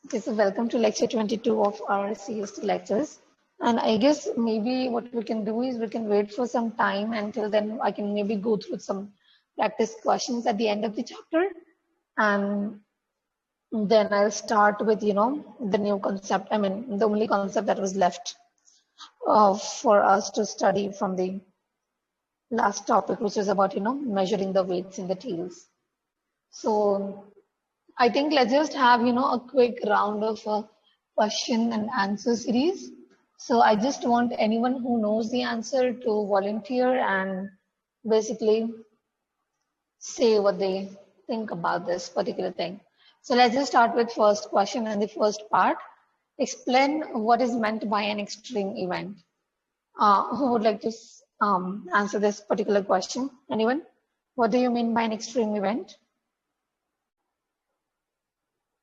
Okay, so welcome to lecture 22 of our CS2 lectures. And I guess maybe what we can do is we can wait for some time until then I can maybe go through some practice questions at the end of the chapter. And then I'll start with, the new concept. I mean, the only concept that was left for us to study from the last topic, which is about, measuring the weights in the tails. So I think let's just have, a quick round of question and answer series. So I just want anyone who knows the answer to volunteer and basically say what they think about this particular thing. So let's just start with first question and the first part. Explain what is meant by an extreme event. Who would like to answer this particular question? Anyone? What do you mean by an extreme event?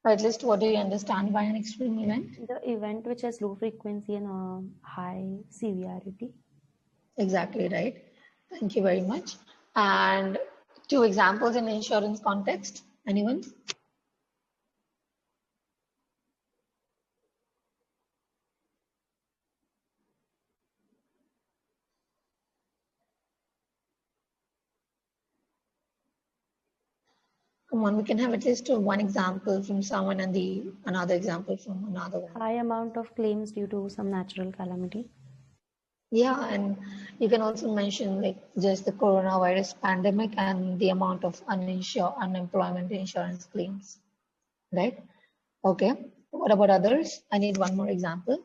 Or at least what do you understand by an extreme event? The event which has low frequency and high severity. Exactly right. Thank you very much. And two examples in insurance context. Anyone? Come on, we can have at least one example from someone and another example from another one. High amount of claims due to some natural calamity. Yeah, and you can also mention like just the coronavirus pandemic and the amount of unemployment insurance claims, right? Okay. What about others? I need one more example.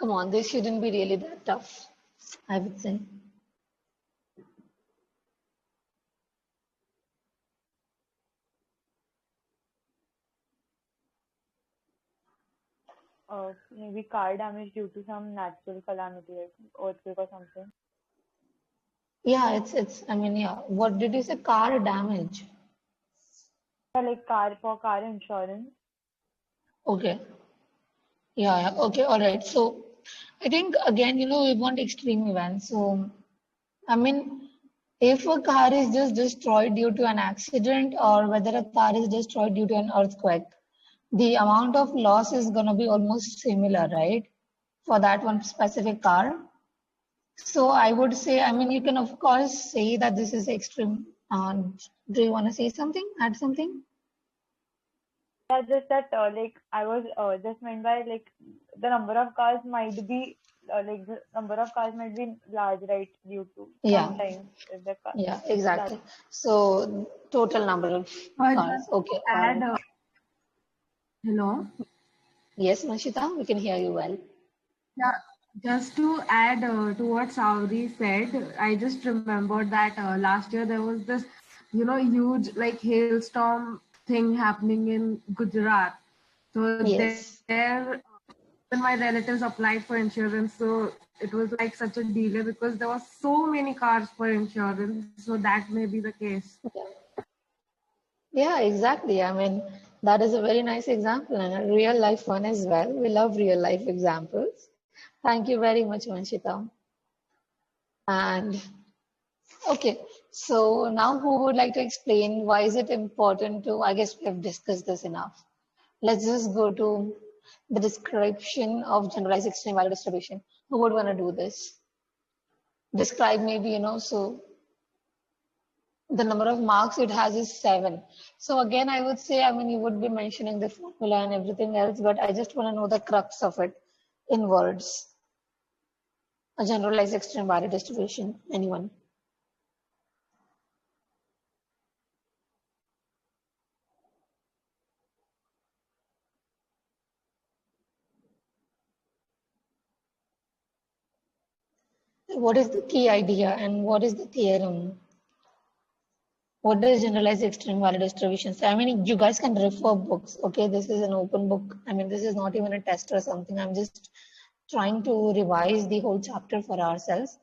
Come on, this shouldn't be really that tough, I would say. Maybe car damage due to some natural calamity, like earthquake or something. Yeah, I mean, yeah. What did you say? Car damage. Yeah, like car insurance. Okay. Yeah, okay, all right. So I think again, we want extreme events. So, I mean, if a car is just destroyed due to an accident or whether a car is destroyed due to an earthquake, the amount of loss is going to be almost similar, right? For that one specific car. So I would say, I mean, you can of course say that this is extreme. Do you want to say something? Add something? Yeah, just that like I was just meant by like the number of cars might be the number of cars might be large, right? Due to sometimes if the car. Yeah, exactly. So total number of cars. Okay. Add, hello. Yes, Manshita, we can hear you well. Yeah, just to add to what Saudi said, I just remembered that last year there was this, huge like hailstorm thing happening in Gujarat. So Yes. there, when my relatives applied for insurance, so it was like such a delay because there were so many cars for insurance. So that may be the case. Yeah, exactly. I mean, that is a very nice example and a real life one as well. We love real life examples. Thank you very much, Manshita. And okay, so now who would like to explain why is it important to, I guess we have discussed this enough. Let's just go to the description of generalized extreme value distribution. Who would want to do this? Describe maybe, so the number of marks it has is 7. So again, I would say, I mean, you would be mentioning the formula and everything else, but I just want to know the crux of it in words. A generalized extreme value distribution. Anyone? What is the key idea and what is the theorem? What does generalized extreme value distribution say? I mean, you guys can refer books. Okay, this is an open book. I mean, this is not even a test or something. I'm just trying to revise the whole chapter for ourselves.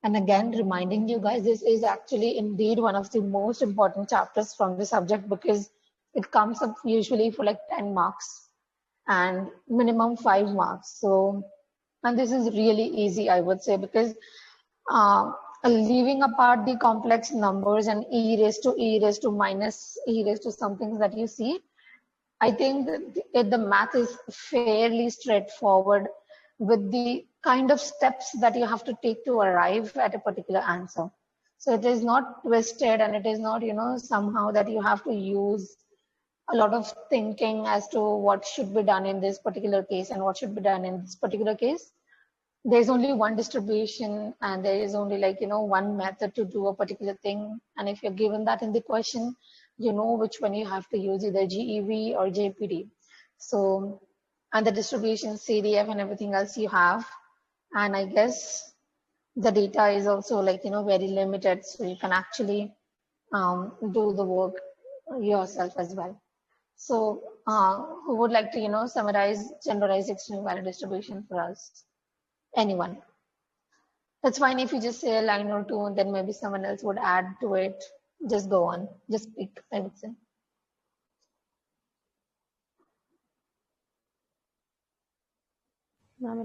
And again, reminding you guys, this is actually indeed one of the most important chapters from the subject because it comes up usually for like 10 marks and minimum 5 marks. So, and this is really easy, I would say, because leaving apart the complex numbers and e raised to minus e raised to something that you see, I think that the math is fairly straightforward with the kind of steps that you have to take to arrive at a particular answer. So it is not twisted, and it is not, somehow that you have to use a lot of thinking as to what should be done in this particular case and what should be done in this particular case. There's only one distribution, and there is only one method to do a particular thing. And if you're given that in the question, you know which one you have to use, either GEV or JPD. So, and the distribution, CDF and everything else you have. And I guess the data is also very limited. So you can actually do the work yourself as well. So who would like to, summarize generalized extreme value distribution for us? Anyone? That's fine if you just say a line or two, and then maybe someone else would add to it. Just go on. Just speak, I would say.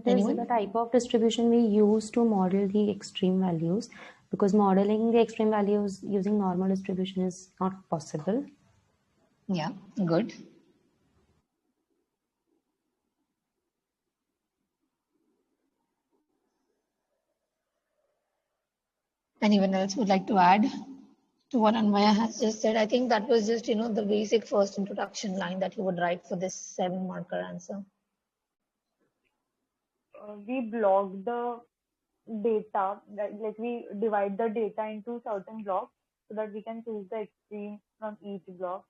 It is the type of distribution we use to model the extreme values, because modeling the extreme values using normal distribution is not possible. Yeah, good. Anyone else would like to add to what Anvaya has just said? I think that was just, the basic first introduction line that you would write for this 7-marker answer. We block the data, like we divide the data into certain blocks so that we can choose the extreme from each block.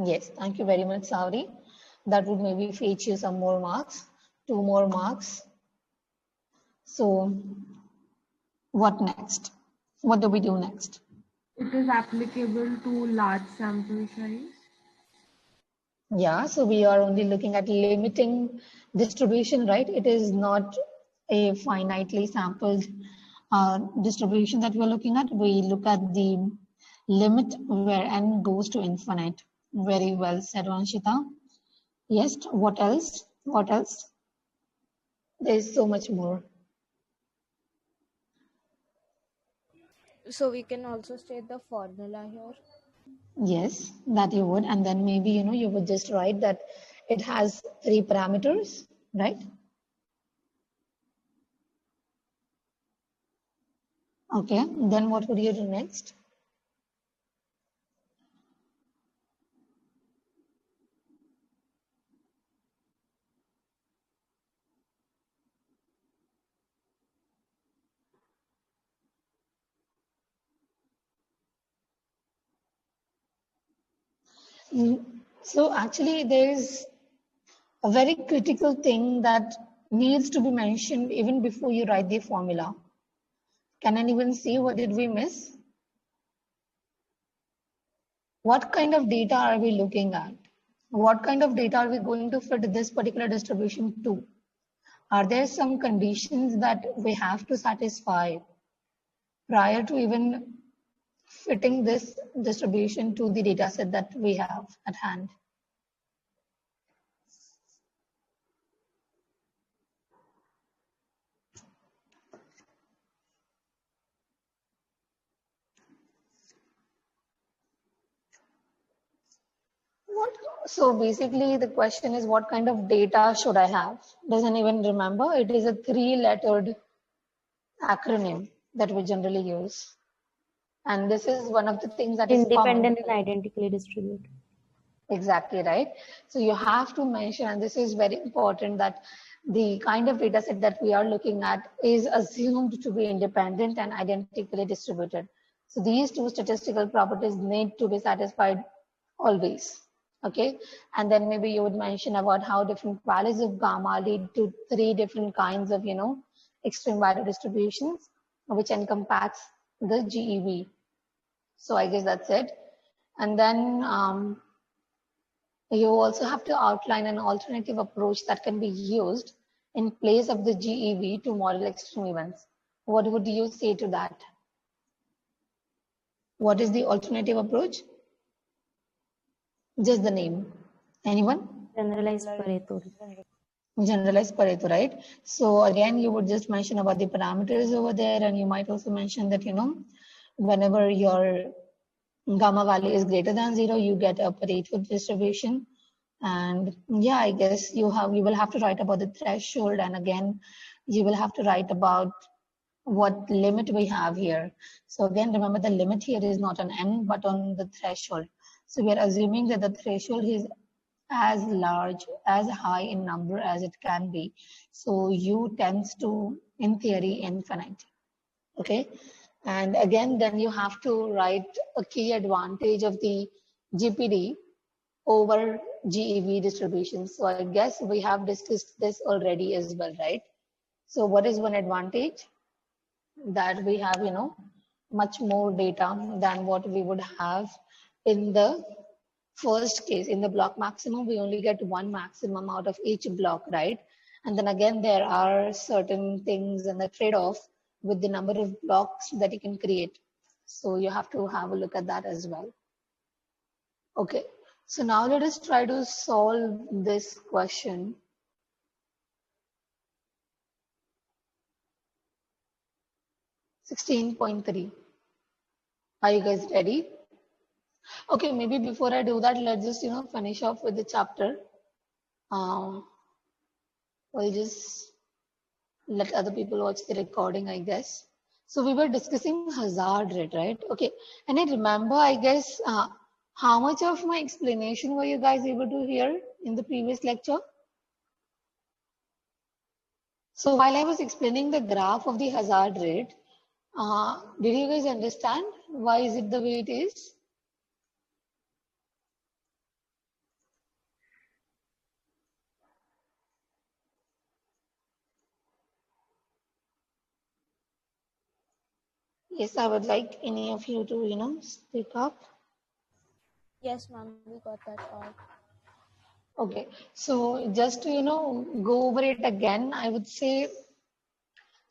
Yes, thank you very much, Sauri. That would maybe fetch you some more marks, 2 more marks. So what next? What do we do next? It is applicable to large sample size. Yeah, so we are only looking at limiting distribution, right? It is not a finitely sampled distribution that we're looking at. We look at the limit where n goes to infinite. Very well said, Vanshita. Yes, what else? What else? There's so much more. So we can also state the formula here. Yes, that you would. And then maybe, you would just write that it has 3 parameters, right? Okay, then what would you do next? So actually there is a very critical thing that needs to be mentioned even before you write the formula. Can anyone see what did we miss? What kind of data are we looking at? What kind of data are we going to fit this particular distribution to? Are there some conditions that we have to satisfy prior to even fitting this distribution to the data set that we have at hand? So basically the question is, what kind of data should I have? Doesn't even remember. It is a 3-lettered acronym that we generally use. And this is one of the things that is independent and identically distributed. Exactly right. So you have to mention, and this is very important, that the kind of data set that we are looking at is assumed to be independent and identically distributed. So these 2 statistical properties need to be satisfied always. Okay, and then maybe you would mention about how different values of gamma lead to 3 different kinds of, extreme value distributions, which encompass the GEV. So I guess that's it. And then you also have to outline an alternative approach that can be used in place of the GEV to model extreme events. What would you say to that? What is the alternative approach? Just the name. Anyone? Generalized Pareto. generalized Pareto, right? So again, you would just mention about the parameters over there, and you might also mention that, whenever your gamma value is greater than 0, you get a Pareto distribution. And yeah, I guess you will have to write about the threshold, and again, you will have to write about what limit we have here. So again, remember the limit here is not on n, but on the threshold. So we are assuming that the threshold is as large, as high in number as it can be. So u tends to, in theory, infinite. Okay. And again, then you have to write a key advantage of the GPD over GEV distribution. So I guess we have discussed this already as well, right? So what is one advantage? That we have, much more data than what we would have in the first case. In the block maximum, we only get one maximum out of each block, right? And then again, there are certain things and the trade-off with the number of blocks that you can create. So you have to have a look at that as well. Okay, so now let us try to solve this question. (16.3). Are you guys ready? Okay, maybe before I do that, let's just, finish off with the chapter. We'll just let other people watch the recording, I guess. So we were discussing hazard rate, right? Okay, and I remember, I guess, how much of my explanation were you guys able to hear in the previous lecture? So while I was explaining the graph of the hazard rate, did you guys understand why is it the way it is? Yes, I would like any of you to, speak up. Yes, ma'am, we got that part. Okay, so just to, go over it again, I would say,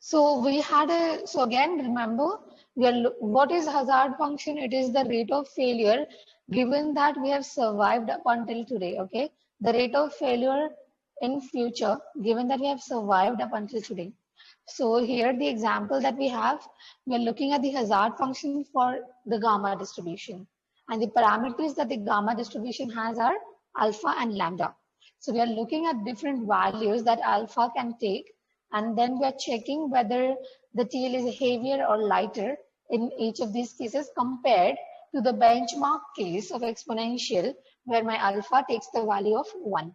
so we had so again, remember, what is hazard function? It is the rate of failure given that we have survived up until today, okay? The rate of failure in future, given that we have survived up until today. So here the example that we have, we are looking at the hazard function for the gamma distribution. And the parameters that the gamma distribution has are alpha and lambda. So we are looking at different values that alpha can take, and then we are checking whether the tail is heavier or lighter in each of these cases compared to the benchmark case of exponential where my alpha takes the value of 1.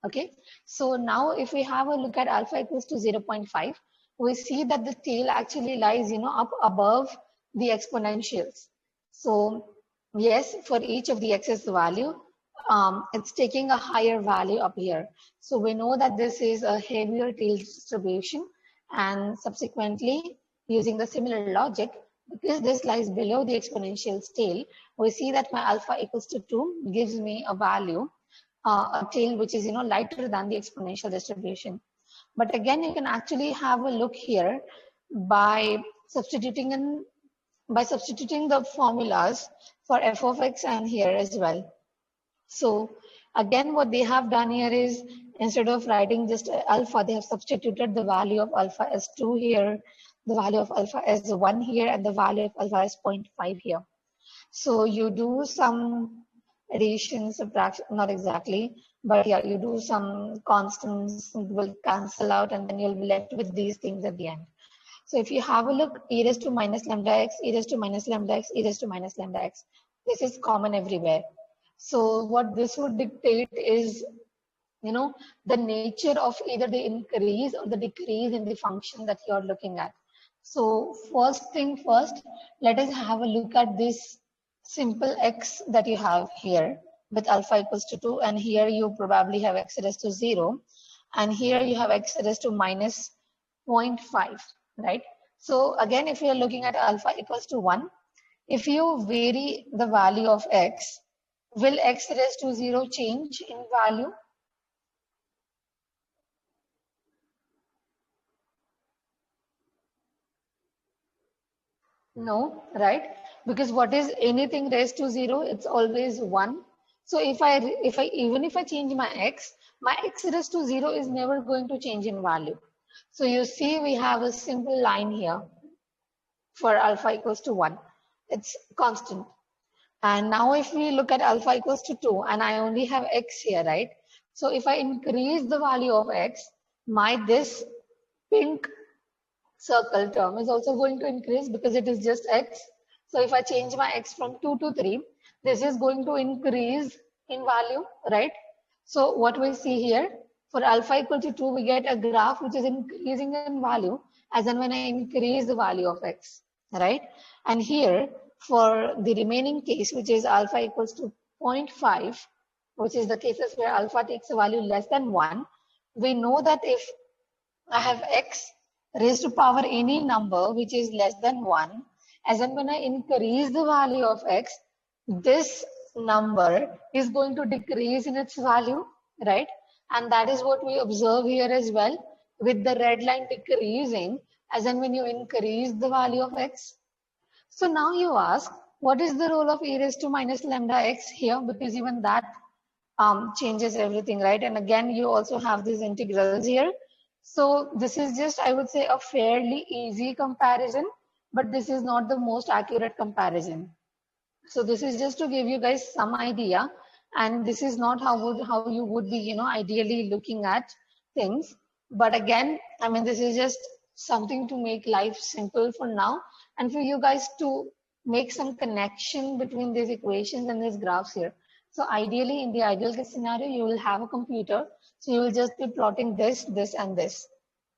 Okay, so now if we have a look at alpha equals to 0.5, we see that the tail actually lies, up above the exponentials. So yes, for each of the excess value, it's taking a higher value up here. So we know that this is a heavier tail distribution, and subsequently using the similar logic, because this lies below the exponential tail, we see that my alpha equals to 2 gives me a value, a tail which is lighter than the exponential distribution. But again, you can actually have a look here by substituting the formulas for f of x and here as well. So again, what they have done here is, instead of writing just alpha, they have substituted the value of alpha as 2 here, the value of alpha as 1 here, and the value of alpha as 0.5 here. So you do some addition, subtraction, not exactly, but yeah, you do some constants, will cancel out, and then you'll be left with these things at the end. So if you have a look, e raised to minus lambda x, e raised to minus lambda x, e raised to minus lambda x, this is common everywhere. So what this would dictate is, the nature of either the increase or the decrease in the function that you're looking at. So first thing first, let us have a look at this simple x that you have here with alpha equals to 2, and here you probably have x raised to 0, and here you have x raised to minus 0.5, right? So again, if you're looking at alpha equals to 1, if you vary the value of x, will x raised to 0 change in value? No, right? Because what is anything raised to 0? It's always 1. So even if I change my x, my x raised to 0 is never going to change in value. So you see we have a simple line here for alpha equals to 1. It's constant. And now if we look at alpha equals to 2 and I only have x here, right? So if I increase the value of x, this pink circle term is also going to increase because it is just x. So if I change my x from 2 to 3, this is going to increase in value, right? So what we see here, for alpha equal to 2, we get a graph which is increasing in value as in when I increase the value of x, right? And here, for the remaining case, which is alpha equals to 0.5, which is the cases where alpha takes a value less than 1, we know that if I have x raised to power any number which is less than 1, as in when I increase the value of x, this number is going to decrease in its value, right? And that is what we observe here as well, with the red line decreasing as in when you increase the value of x. So now you ask, what is the role of e raised to minus lambda x here? Because even that changes everything, right? And again, you also have these integrals here. So this is just, I would say, a fairly easy comparison, but this is not the most accurate comparison. So this is just to give you guys some idea, and this is not how you would be, ideally looking at things. But again, I mean, this is just something to make life simple for now, and for you guys to make some connection between these equations and these graphs here. So ideally, in the ideal case scenario, you will have a computer, so you will just be plotting this, this, and this.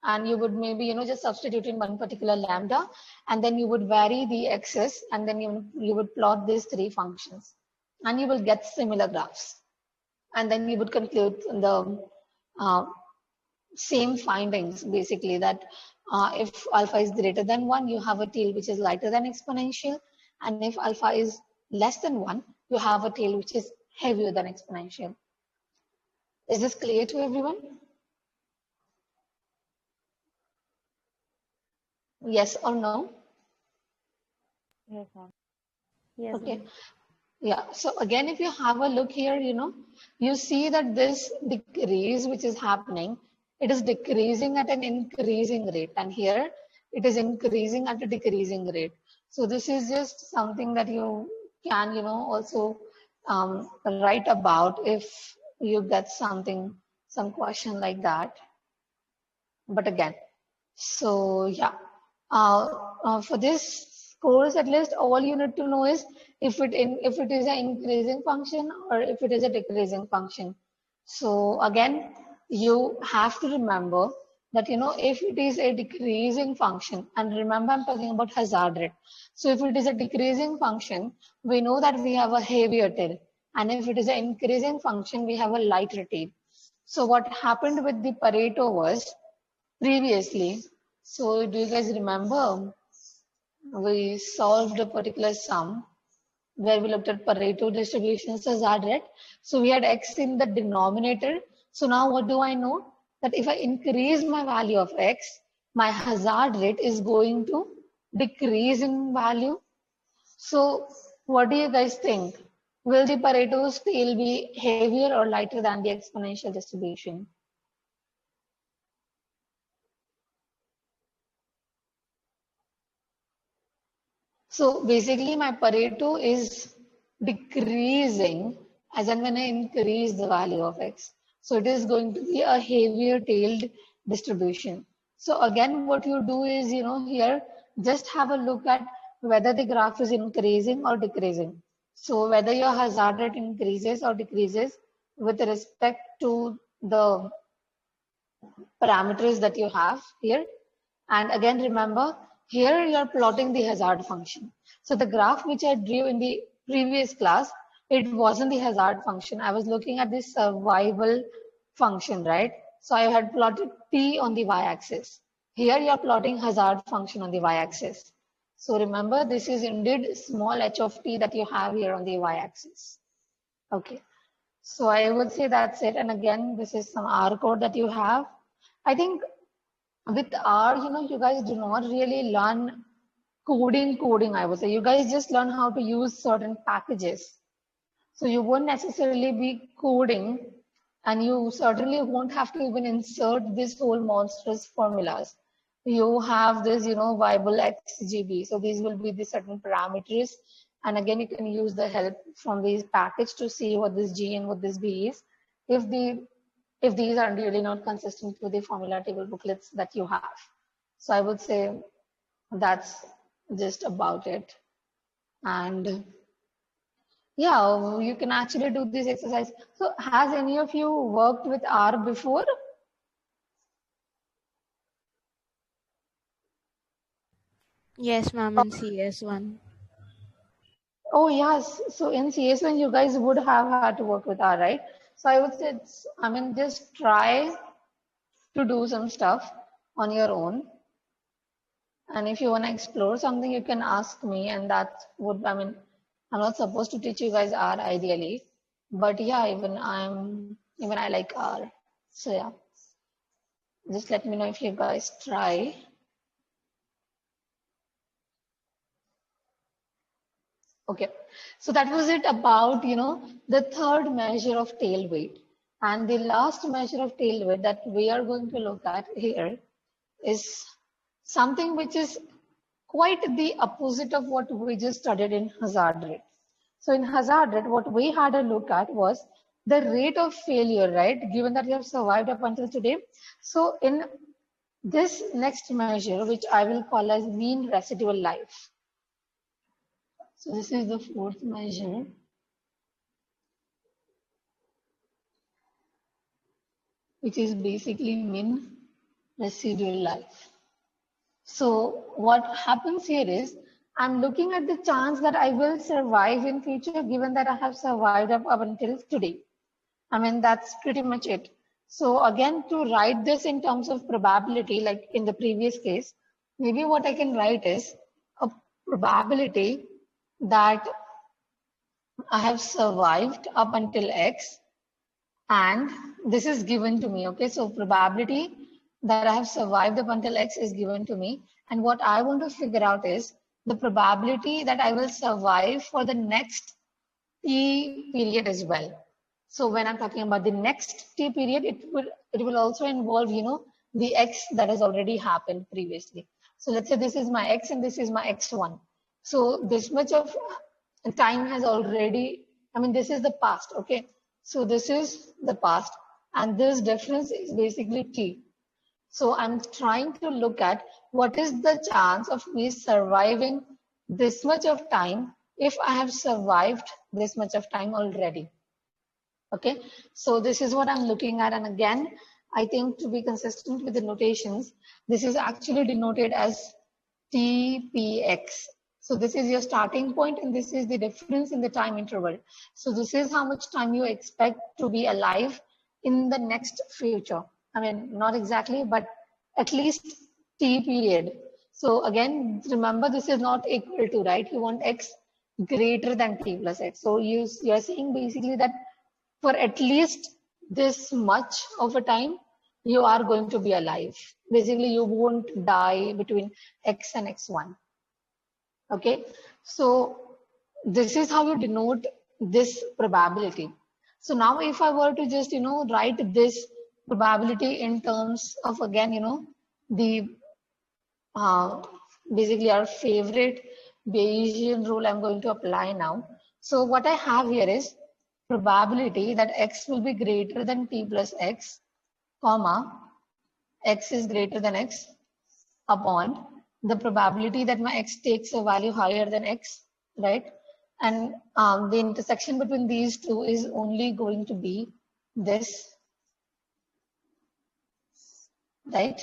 And you would maybe, just substitute in one particular lambda, and then you would vary the x's, and then you would plot these three functions, and you will get similar graphs. And then you would conclude the same findings, basically, that if alpha is greater than 1, you have a tail which is lighter than exponential, and if alpha is less than 1, you have a tail which is heavier than exponential. Is this clear to everyone? Yes or no? Yes, ma'am. Yes. Okay. Yeah. So again, if you have a look here, you see that this decrease which is happening, it is decreasing at an increasing rate. And here it is increasing at a decreasing rate. So this is just something that you can, also write about if you get some question like that. But again, so yeah, for this course, at least all you need to know is if it is an increasing function or if it is a decreasing function. So again, you have to remember that if it is a decreasing function, and remember I'm talking about hazard rate. So if it is a decreasing function, we know that we have a heavier tail, and if it is an increasing function, we have a lighter tail. So what happened with the Pareto was previously, so do you guys remember we solved a particular sum where we looked at Pareto distributions as hazard rate. So we had x in the denominator. So now what do I know? That if I increase my value of x, my hazard rate is going to decrease in value. So what do you guys think? Will the Pareto scale be heavier or lighter than the exponential distribution? So basically my Pareto is decreasing as and when I increase the value of x. So it is going to be a heavier tailed distribution. So again, what you do is, here, just have a look at whether the graph is increasing or decreasing. So whether your hazard rate increases or decreases with respect to the parameters that you have here. And again, remember, here you're plotting the hazard function. So the graph which I drew in the previous class, it wasn't the hazard function. I was looking at the survival function, right? So I had plotted t on the y-axis. Here you're plotting hazard function on the y-axis. So remember, this is indeed small h of t that you have here on the y-axis. Okay. So I would say that's it. And again, this is some R code that you have. I think with R, you guys do not really learn coding, I would say. You guys just learn how to use certain packages. So you won't necessarily be coding And you certainly won't have to even insert this whole monstrous formulas. You have this, viable XGB. So these will be the certain parameters. And again, you can use the help from these package to see what this G and what this B is. If these are really not consistent with the formula table booklets that you have. So I would say that's just about it. And yeah, you can actually do this exercise. So has any of you worked with R before? Yes, ma'am, in CS1. Oh yes, so in CS1 you guys would have had to work with R, right? So I would say just try to do some stuff on your own. And if you want to explore something, you can ask me, and that would, I'm not supposed to teach you guys R ideally, but yeah, even I like R. So yeah, just let me know if you guys try. Okay, so that was it about, the third measure of tail weight. And the last measure of tail weight that we are going to look at here is something which is quite the opposite of what we just studied in hazard rate. So in hazard rate, what we had a look at was the rate of failure, right? Given that you have survived up until today. So in this next measure, which I will call as mean residual life. So this is the fourth measure. Which is basically mean residual life. So what happens here is I'm looking at the chance that I will survive in future given that I have survived up until today. That's pretty much it. So again, to write this in terms of probability, like in the previous case, maybe what I can write is a probability that I have survived up until X, and this is given to me. Okay, so probability that I have survived up until X is given to me, and what I want to figure out is the probability that I will survive for the next T period as well. So when I'm talking about the next T period, it will also involve, the X that has already happened previously. So let's say this is my X and this is my X1. So this much of time has already, this is the past, okay? So this is the past, and this difference is basically T. So I'm trying to look at what is the chance of me surviving this much of time if I have survived this much of time already. Okay, so this is what I'm looking at. And again, I think to be consistent with the notations, this is actually denoted as TPX. So this is your starting point and this is the difference in the time interval. So this is how much time you expect to be alive in the next future. Not exactly, but at least T period. So again, remember this is not equal to, right? You want X greater than T plus X. So you're saying basically that for at least this much of a time, you are going to be alive. Basically, you won't die between X and X1. Okay, so this is how you denote this probability. So now if I were to just, write this probability in terms of, again, the basically our favorite Bayesian rule I'm going to apply now. So what I have here is probability that X will be greater than T plus X, comma, X is greater than X upon the probability that my X takes a value higher than X, right? And the intersection between these two is only going to be this, right?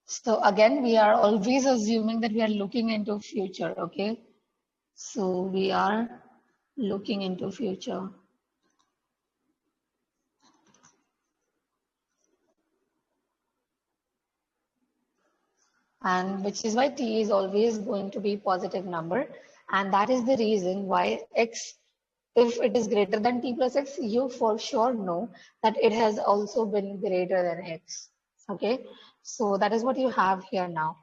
So again, we are always assuming that we are looking into future, okay? So we are looking into future. And which is why T is always going to be positive number. And that is the reason why X, if it is greater than T plus X, you for sure know that it has also been greater than X. Okay, so that is what you have here now.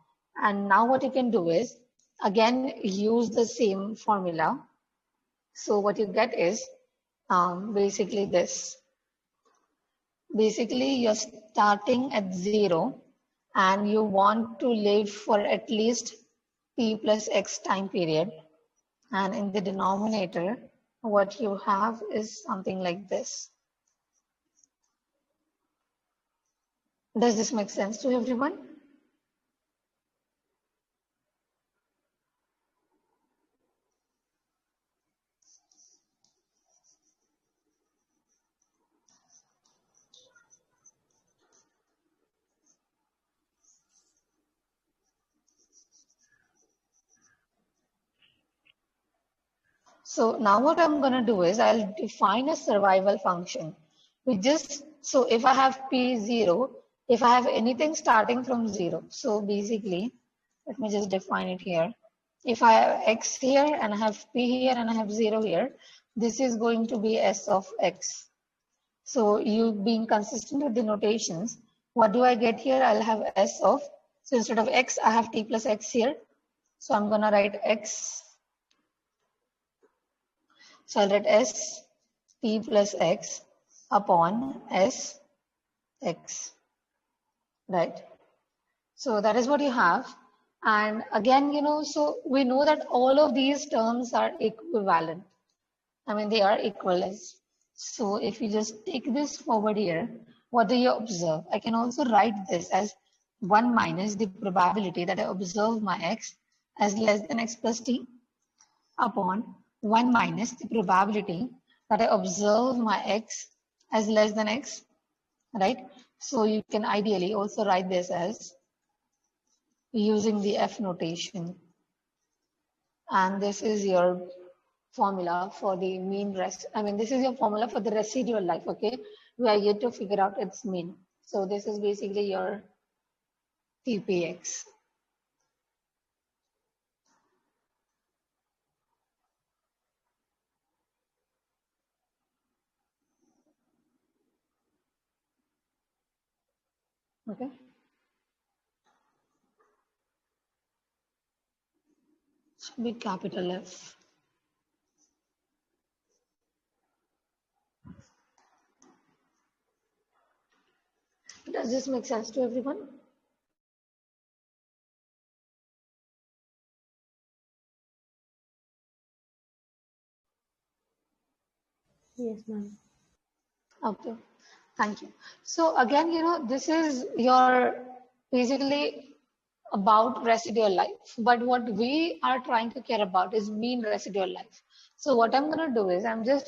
And now what you can do is, again, use the same formula. So what you get is basically this. Basically, you're starting at 0 and you want to live for at least t plus x time period. And in the denominator, what you have is something like this. Does this make sense to everyone? So now what I'm going to do is I'll define a survival function. So if I have P0, if I have anything starting from 0, so basically, let me just define it here. If I have x here and I have P here and I have 0 here, this is going to be S of x. So you being consistent with the notations, what do I get here? I'll have S of, so instead of x, I have T plus x here. So I'm going to write x. So I'll write S T plus x upon S x, right? So that is what you have. And again, so we know that all of these terms are equivalent. I mean, they are equivalent. So if you just take this forward here, what do you observe? I can also write this as 1 minus the probability that I observe my x as less than x plus t upon 1 minus the probability that I observe my x as less than x, right? So you can ideally also write this as using the F notation. And this is your formula for the mean this is your formula for the residual life, okay? We are yet to figure out its mean. So this is basically your TPX. Okay. Should be capital F. Does this make sense to everyone? Yes, ma'am. Okay, thank you. So again, this is your basically about residual life, but what we are trying to care about is mean residual life. So what I'm going to do is I'm just,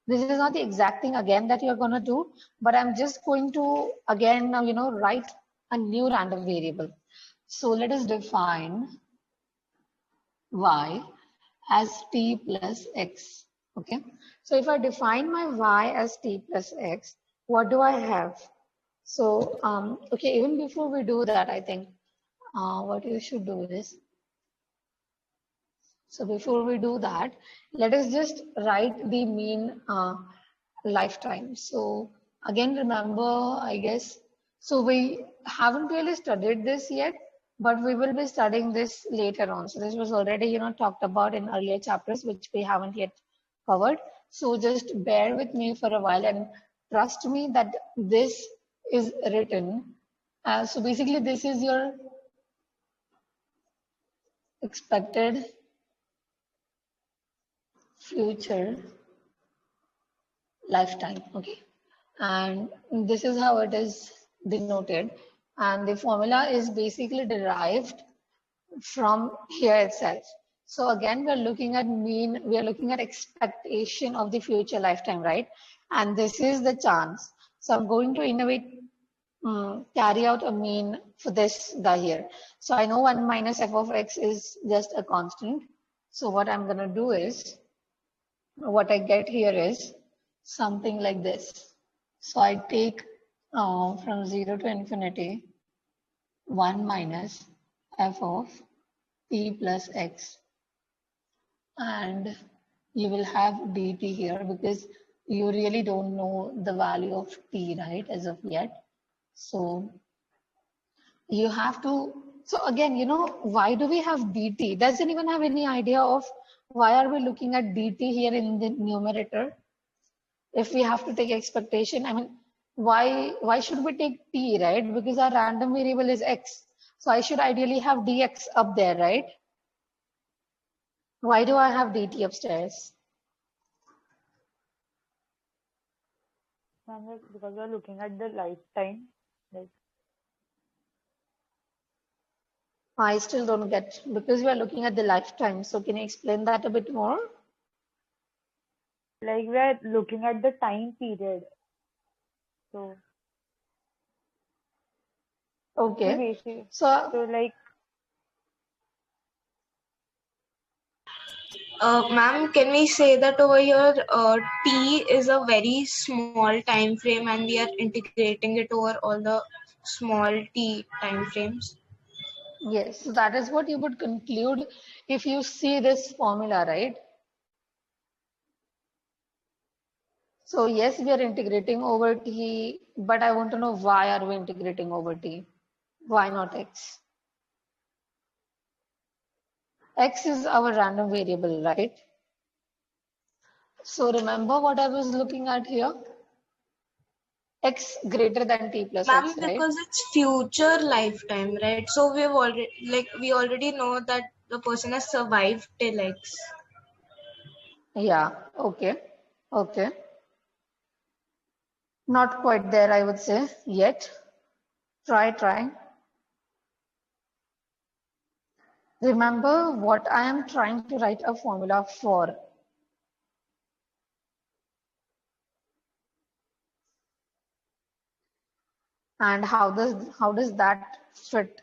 this is not the exact thing again that you're going to do, but I'm just going to again now, write a new random variable. So let us define y as t plus x. Okay, so if I define my y as t plus x, what do I have? So okay, even before we do that, I think what you should do is, so before we do that, let us just write the mean lifetime. So again, remember, I guess, so we haven't really studied this yet, but we will be studying this later on. So this was already, talked about in earlier chapters, which we haven't yet covered. So just bear with me for a while and trust me that this is written. So basically, this is your expected future lifetime, okay? And this is how it is denoted. And the formula is basically derived from here itself. So again, we're looking at mean, we are looking at expectation of the future lifetime, right? And this is the chance. So I'm going to innovate, carry out a mean for this guy here. So I know 1 minus f of x is just a constant. So what I'm going to do is, what I get here is something like this. So I take from 0 to infinity 1 minus f of t plus x, and you will have dt here because you really don't know the value of t, right, as of yet. So you have to, so again, why do we have dt? Does anyone have any idea of why are we looking at dt here in the numerator? if we have to take expectation, I mean, why should we take t, right? Because our random variable is x. So I should ideally have dx up there, right? Why do I have dt upstairs? Because we're looking at the lifetime. Like, I still don't get, because we are looking at the lifetime. So can you explain that a bit more? like we're looking at the time period. So Okay. so So like Ma'am, can we say that over here T is a very small time frame and we are integrating it over all the small T time frames? yes, so that is what you would conclude if you see this formula, right? So yes, we are integrating over t, but I want to know why are we integrating over t? Why not x? X is our random variable, right? So remember what I was looking at here? X greater than t plus Ma'am, x, right? because it's future lifetime, right? So we already know that the person has survived till X. Yeah, okay, okay. Not quite there, I would say, yet. Try. Remember what I am trying to write a formula for. And how does that fit?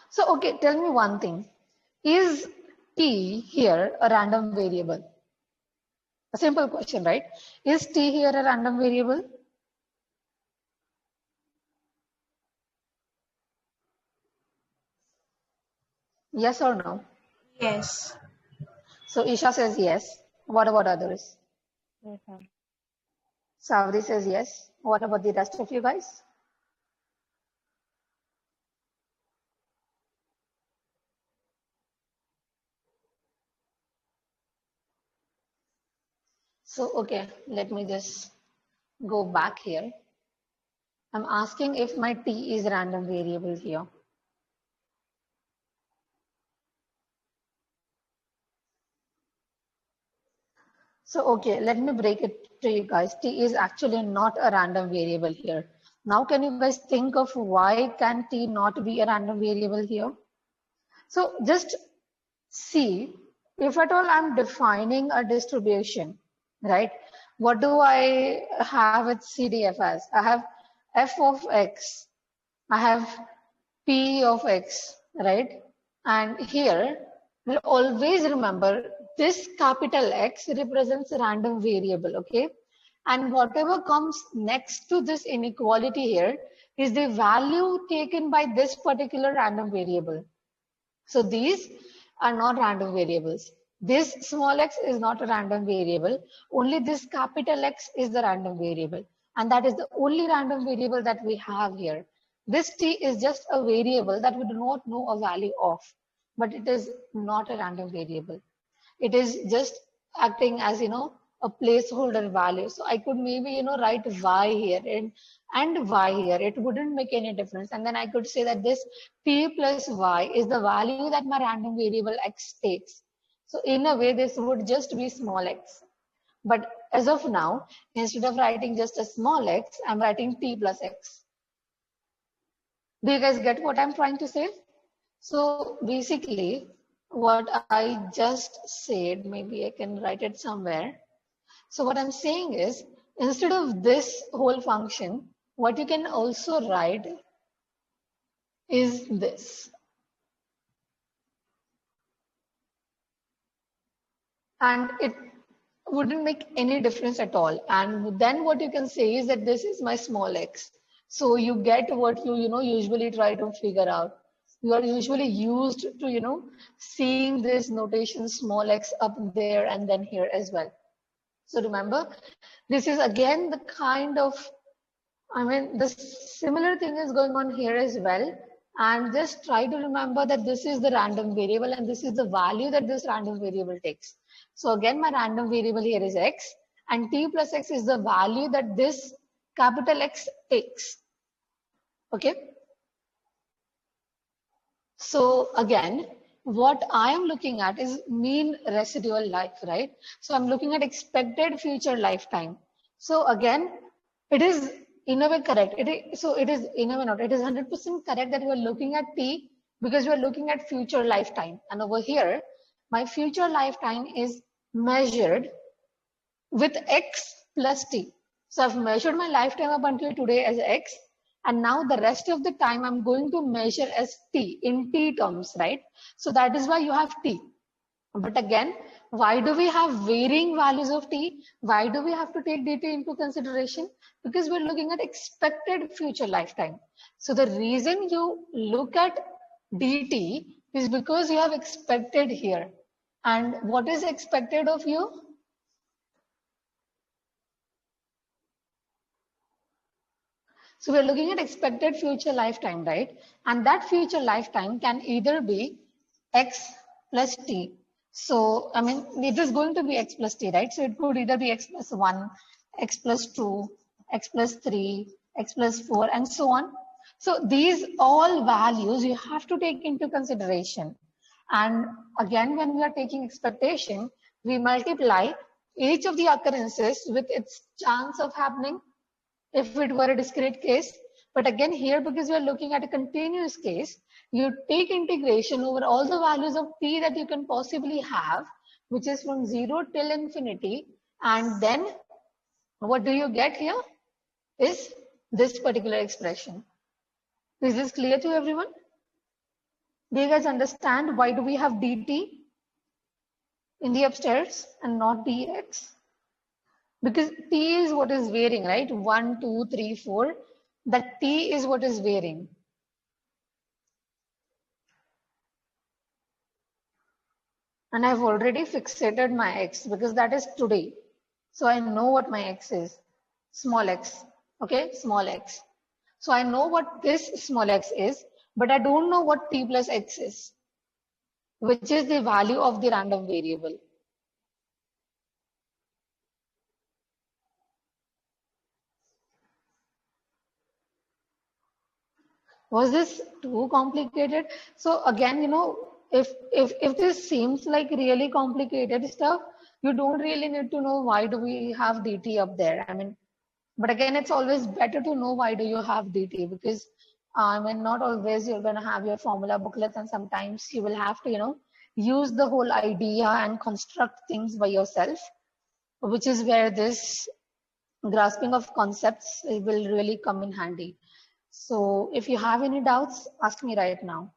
So, okay, tell me one thing. Is t here a random variable? A simple question, right? Is t here a random variable? Yes or no? Yes. So Isha says yes. What about others? yes, ma'am. Savri says yes. What about the rest of you guys? So, okay, let me just go back here. I'm asking if my t is random variable here. So, okay, let me break it to you guys. T is actually not a random variable here. Now, can you guys think of why can t not be a random variable here? So, just see, if at all I'm defining a distribution, right? What do I have with CDF as? I have f of x. I have p of x, right? And here, we'll always remember this capital X represents a random variable, okay? And whatever comes next to this inequality here is the value taken by this particular random variable. So these are not random variables. This small x is not a random variable. Only this capital X is the random variable. And that is the only random variable that we have here. This t is just a variable that we do not know a value of, but it is not a random variable. It is just acting as, a placeholder value. So I could maybe, write y here and y here. It wouldn't make any difference. And then I could say that this p plus y is the value that my random variable x takes. So in a way, this would just be small x. But as of now, instead of writing just a small x, I'm writing t plus x. Do you guys get what I'm trying to say? So basically, what I just said, maybe I can write it somewhere. So what I'm saying is, instead of this whole function, what you can also write is this. And it wouldn't make any difference at all. And then what you can say is that this is my small x. So you get what you usually try to figure out. You are usually used to seeing this notation small x up there and then here as well. So remember, this is again the kind of, the similar thing is going on here as well. And just try to remember that this is the random variable and this is the value that this random variable takes. So again, my random variable here is x, and t plus x is the value that this capital X takes. Okay. So again, what I am looking at is mean residual life, right? So I'm looking at expected future lifetime. So again, it is in a way correct. So it is in a way not. It is 100% correct that you are looking at t because you are looking at future lifetime. And over here, my future lifetime is measured with x plus t. So I've measured my lifetime up until today as x. And now the rest of the time I'm going to measure as t in t terms, right? So that is why you have t. But again, why do we have varying values of t? Why do we have to take dt into consideration? Because we're looking at expected future lifetime. So the reason you look at dt is because you have expected here. And what is expected of you? So we're looking at expected future lifetime, right? And that future lifetime can either be x plus t. So, I mean, it is going to be x plus t, right? So it could either be x plus 1, x plus 2, x plus 3, x plus 4, and so on. So these all values you have to take into consideration. And again, when we are taking expectation, we multiply each of the occurrences with its chance of happening if it were a discrete case. But again here, because we are looking at a continuous case, you take integration over all the values of t that you can possibly have, which is from 0 till infinity. And then what do you get here is this particular expression. Is this clear to everyone? Do you guys understand why do we have dt in the upstairs and not dx? Because t is what is varying, right? 1, 2, 3, 4. That t is what is varying. And I've already fixated my x because that is today. So I know what my x is. Small x. Okay, small x. So I know what this small x is, but I don't know what t plus x is, which is the value of the random variable. Was this too complicated? So again, you know, if this seems like really complicated stuff, you don't really need to know why do we have dt up there. I mean, but again, it's always better to know why do you have dt, because I mean, not always you're going to have your formula booklets, and sometimes you will have to, you know, use the whole idea and construct things by yourself, which is where this grasping of concepts will really come in handy. So if you have any doubts, ask me right now.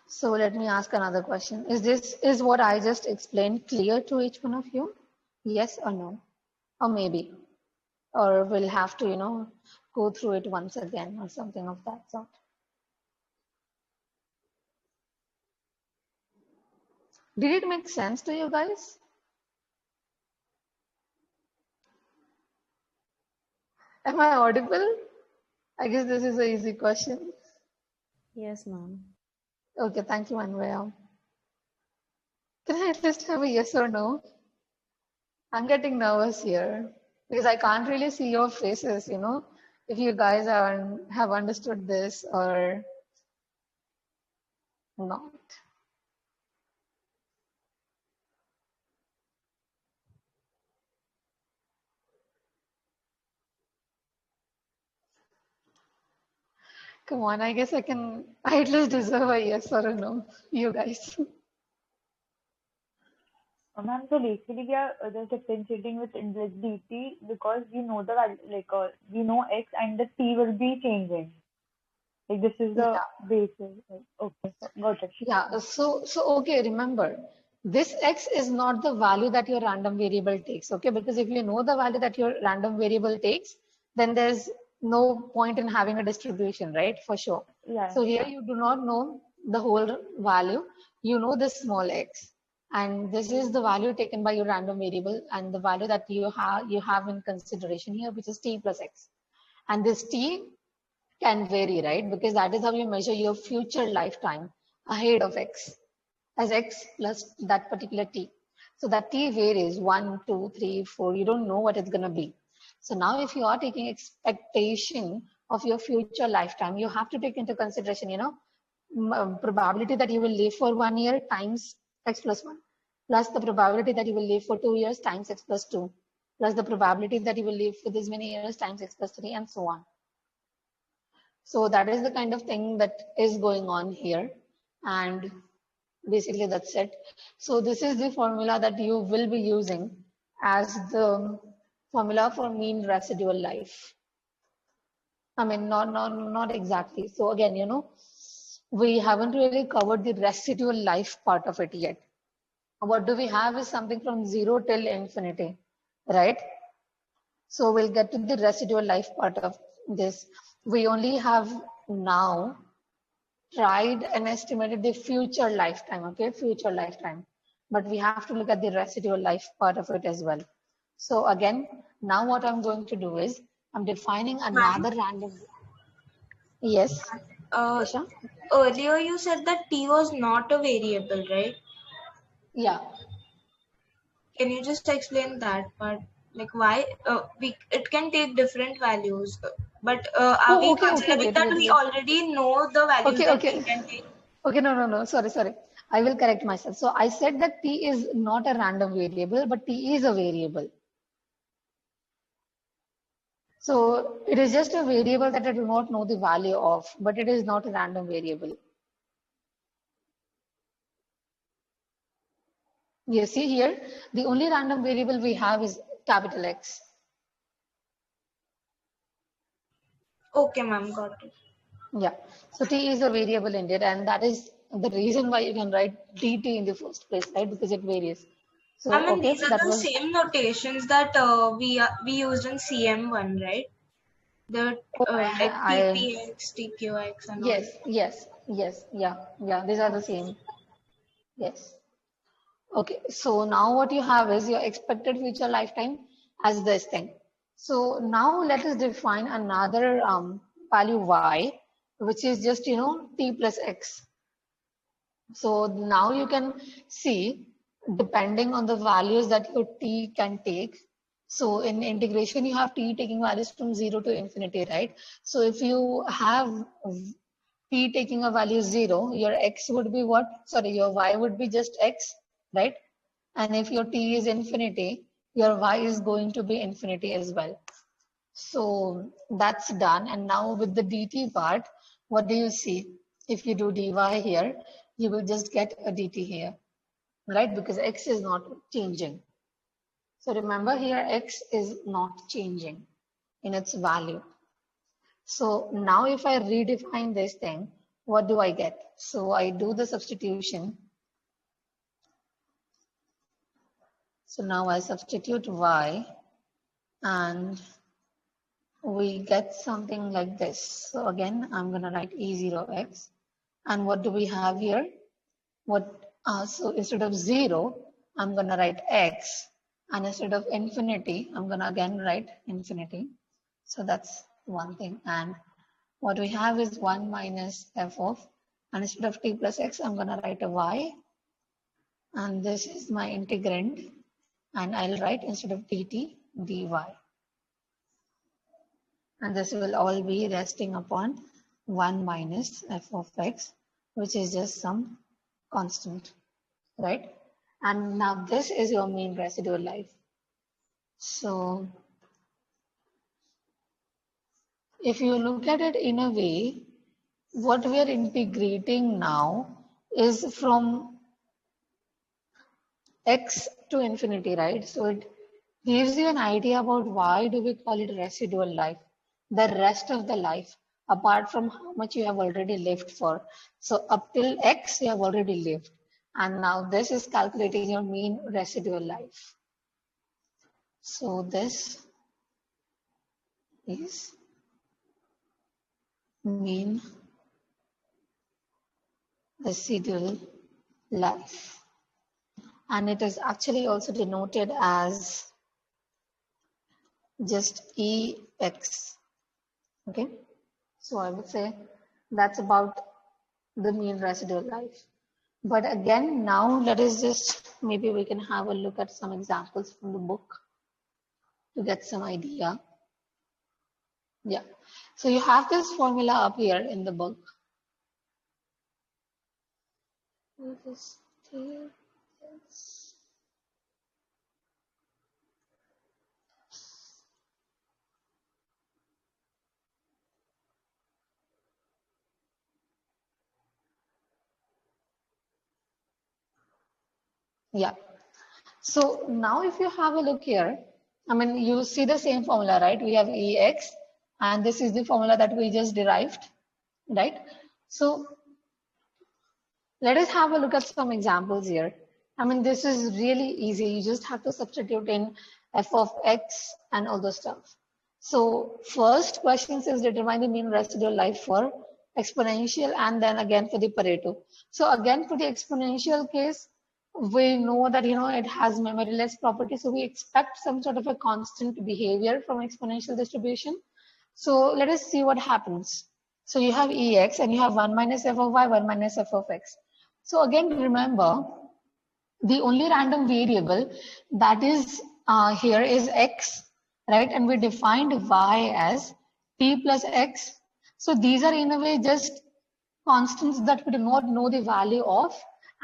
So let me ask another question. Is what I just explained clear to each one of you? Yes or no? Or maybe? Or we'll have to, you know, go through it once again or something of that sort. Did it make sense to you guys? Am I audible? I guess this is an easy question. Yes, ma'am. Okay, thank you, Anvaya. Can I at least have a yes or no? I'm getting nervous here because I can't really see your faces, you know, if you guys have understood this or not. Come on, I guess I at least deserve a yes or a no, you guys. Ma'am, so basically we are just differentiating with like dt because we know the value, like we know x and the t will be changing. Like this is the basis. Like, okay, so got it. Yeah, so okay, remember, this x is not the value that your random variable takes, okay? Because if you know the value that your random variable takes, then there's no point in having a distribution, right? For sure. Yeah. So here you do not know the whole value, you know this small x. And this is the value taken by your random variable and the value that you have in consideration here, which is t plus x. And this t can vary, right? Because that is how you measure your future lifetime ahead of x, as x plus that particular t. So that t varies 1, 2, 3, 4. You don't know what it's going to be. So now if you are taking expectation of your future lifetime, you have to take into consideration, probability that you will live for 1 year times x plus 1, plus the probability that you will live for 2 years times x plus 2, plus the probability that you will live for this many years times x plus 3, and so on. So that is the kind of thing that is going on here. And basically that's it. So this is the formula that you will be using as the formula for mean residual life. I mean, not exactly. So again, we haven't really covered the residual life part of it yet. What do we have is something from 0 till infinity, right? So we'll get to the residual life part of this. We only have now tried and estimated the future lifetime, okay, future lifetime. But we have to look at the residual life part of it as well. So again, now what I'm going to do is I'm defining another random. Yes, Isha? Earlier you said that t was not a variable, right? Yeah. Can you just explain that part? Like why it can take different values, but are we Okay, considering that we wait. already know the values that t can take? Okay, no, sorry. I will correct myself. So I said that t is not a random variable, but t is a variable. So it is just a variable that I do not know the value of, but it is not a random variable. You see here, the only random variable we have is capital X. Okay, ma'am, got it. Yeah, so t is a variable in it, and that is the reason why you can write dt in the first place, right? Because it varies. So, I mean, okay, these are that the was. same notations that we used in CM1, right? The Oh, like I TPX, TQX, and all. yes, yeah, these are the same. Yes. Okay, so now what you have is your expected future lifetime as this thing. So now let us define another value y, which is just, t plus x. So now you can see, depending on the values that your t can take. So in integration, you have t taking values from 0 to infinity, right? So if you have t taking a value 0, your x would be what? Sorry, your y would be just x, right? And if your t is infinity, your y is going to be infinity as well. So that's done. And now with the dt part, what do you see? If you do dy here, you will just get a dt here, right? Because x is not changing. So remember here, x is not changing in its value. So now if I redefine this thing, what do I get? So I do the substitution. So now I substitute y and we get something like this. So again, I'm going to write E0x. And what do we have here? So instead of 0, I'm going to write x. And instead of infinity, I'm going to again write infinity. So that's one thing. And what we have is 1 minus f of, and instead of t plus x, I'm going to write a y. And this is my integrand. And I'll write instead of dt, dy. And this will all be resting upon 1 minus f of x, which is just some constant, right? And now this is your mean residual life. So if you look at it in a way, what we are integrating now is from x to infinity, right? So it gives you an idea about why do we call it residual life, the rest of the life, apart from how much you have already lived for. So up till x, you have already lived. And now this is calculating your mean residual life. So this is mean residual life. And it is actually also denoted as just EX. Okay. So I would say that's about the mean residual life. But again, now let us just, maybe we can have a look at some examples from the book to get some idea. Yeah. So you have this formula up here in the book. Yeah. So now if you have a look here, I mean, you see the same formula, right? We have EX, and this is the formula that we just derived, right? So let us have a look at some examples here. I mean, this is really easy. You just have to substitute in f of x and all the stuff. So first question is determine the mean residual life for exponential and then again for the Pareto. So again for the exponential case, we know that, you know, it has memoryless property. So we expect some sort of a constant behavior from exponential distribution. So let us see what happens. So you have EX and you have 1 minus f of y, 1 minus f of x. So again, remember, the only random variable that is here is x, right? And we defined y as t plus x. So these are in a way just constants that we do not know the value of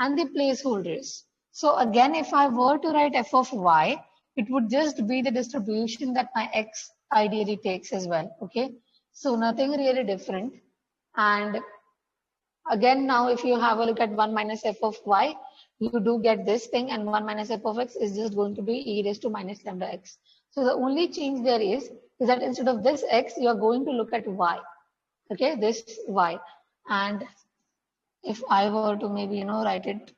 and the placeholders. So again, if I were to write f of y, it would just be the distribution that my x ideally takes as well, okay? So nothing really different. And again, now if you have a look at 1 minus f of y, you do get this thing, and 1 minus f of x is just going to be e raised to minus lambda x. So the only change there is that instead of this x, you are going to look at y, okay, this y. And if I were to maybe, you know, write it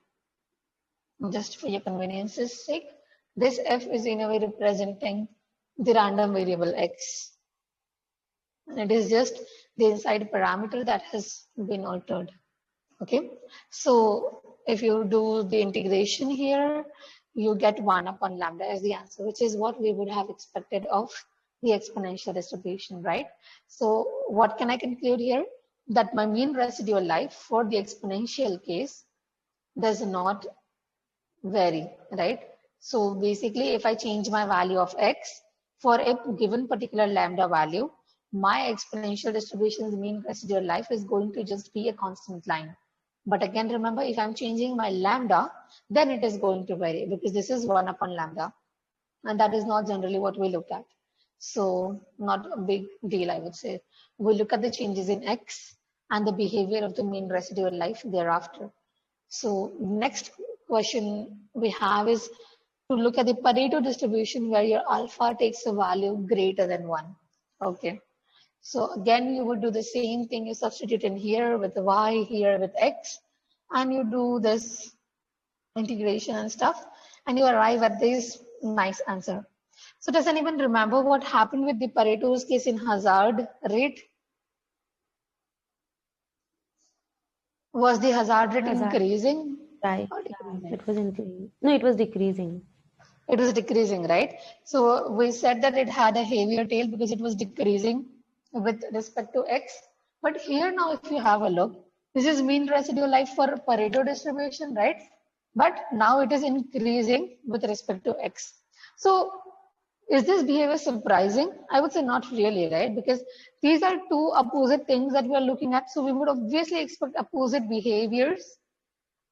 just for your convenience's sake, this f is in a way representing the random variable x. And it is just the inside parameter that has been altered. Okay, so if you do the integration here, you get 1 upon lambda as the answer, which is what we would have expected of the exponential distribution, right? So what can I conclude here? That my mean residual life for the exponential case does not vary, right? So basically, if I change my value of x for a given particular lambda value, my exponential distribution's mean residual life is going to just be a constant line. But again, remember, if I'm changing my lambda, then it is going to vary because this is 1 upon lambda. And that is not generally what we look at. So not a big deal, I would say. We look at the changes in x and the behavior of the mean residual life thereafter. So next question we have is to look at the Pareto distribution where your alpha takes a value greater than 1. Okay. So again, you would do the same thing. You substitute in here with y, here with x, and you do this integration and stuff, and you arrive at this nice answer. So does anyone remember what happened with the Pareto's case in hazard rate? Was the hazard rate increasing? Right. It was increasing. No, it was decreasing. It was decreasing, right? So we said that it had a heavier tail because it was decreasing with respect to x. But here now, if you have a look, this is mean residual life for Pareto distribution, right? But now it is increasing with respect to x. So is this behavior surprising? I would say not really, right? Because these are two opposite things that we are looking at. So we would obviously expect opposite behaviors.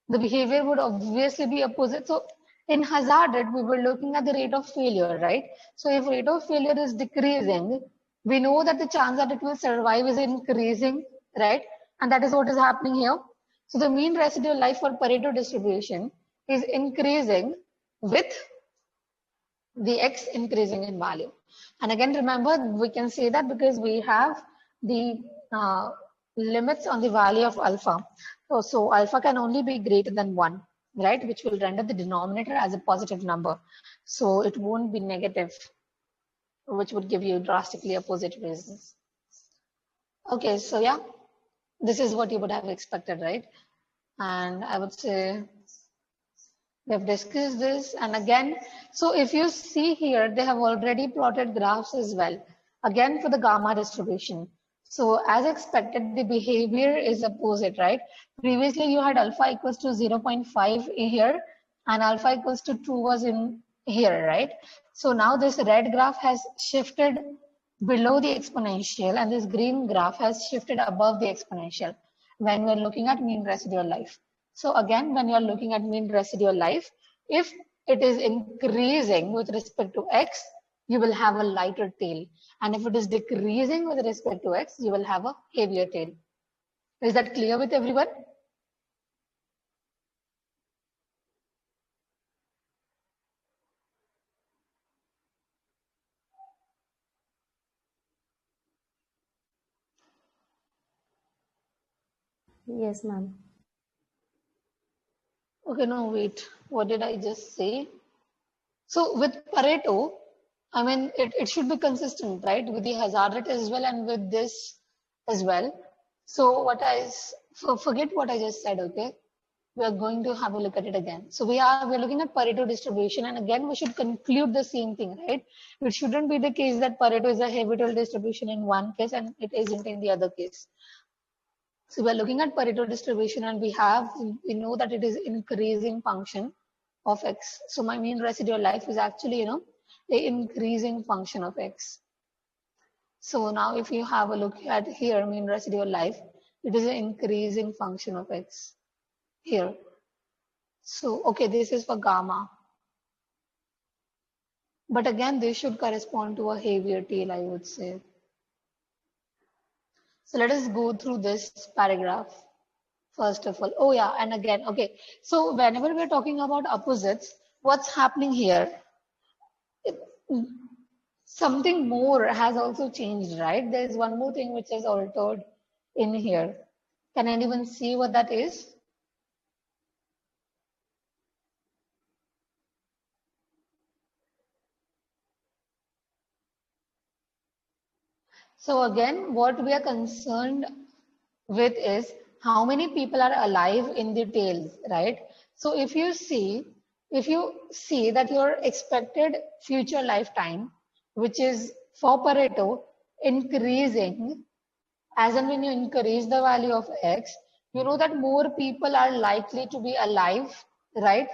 The behavior would obviously be opposite. So in hazard rate, we were looking at the rate of failure, right? So if rate of failure is decreasing, we know that the chance that it will survive is increasing, right? And that is what is happening here. So the mean residual life for Pareto distribution is increasing with the x increasing in value. And again, remember, we can say that because we have the limits on the value of alpha. So alpha can only be greater than 1, right? Which will render the denominator as a positive number. So it won't be negative, which would give you drastically opposite reasons. Okay, so yeah, this is what you would have expected, right? And I would say we have discussed this. And again, so if you see here, they have already plotted graphs as well, again for the gamma distribution. So as expected, the behavior is opposite, right? Previously, you had alpha equals to 0.5 here and alpha equals to 2 was in here, right? So now this red graph has shifted below the exponential and this green graph has shifted above the exponential when we're looking at mean residual life. So again, when you're looking at mean residual life, if it is increasing with respect to x, you will have a lighter tail. And if it is decreasing with respect to x, you will have a heavier tail. Is that clear with everyone? Yes, ma'am. Okay, no, wait. What did I just say? So with Pareto, I mean, it should be consistent, right? With the hazard rate as well and with this as well. So forget what I just said, okay? We are going to have a look at it again. So we're looking at Pareto distribution, and again, we should conclude the same thing, right? It shouldn't be the case that Pareto is a heavy tail distribution in one case and it isn't in the other case. So we're looking at Pareto distribution and we know that it is increasing function of x. So my mean residual life is actually, an increasing function of x. So now if you have a look at here, mean residual life, it is an increasing function of x here. So, okay, this is for gamma. But again, this should correspond to a heavier tail, I would say. So let us go through this paragraph. First of all, oh yeah, and again, okay. So whenever we're talking about opposites, what's happening here? Something more has also changed, right? There's one more thing which is altered in here. Can anyone see what that is? So again, what we are concerned with is how many people are alive in the tails, right? So if you see that your expected future lifetime, which is for Pareto, increasing, as and when you increase the value of x, you know that more people are likely to be alive, right?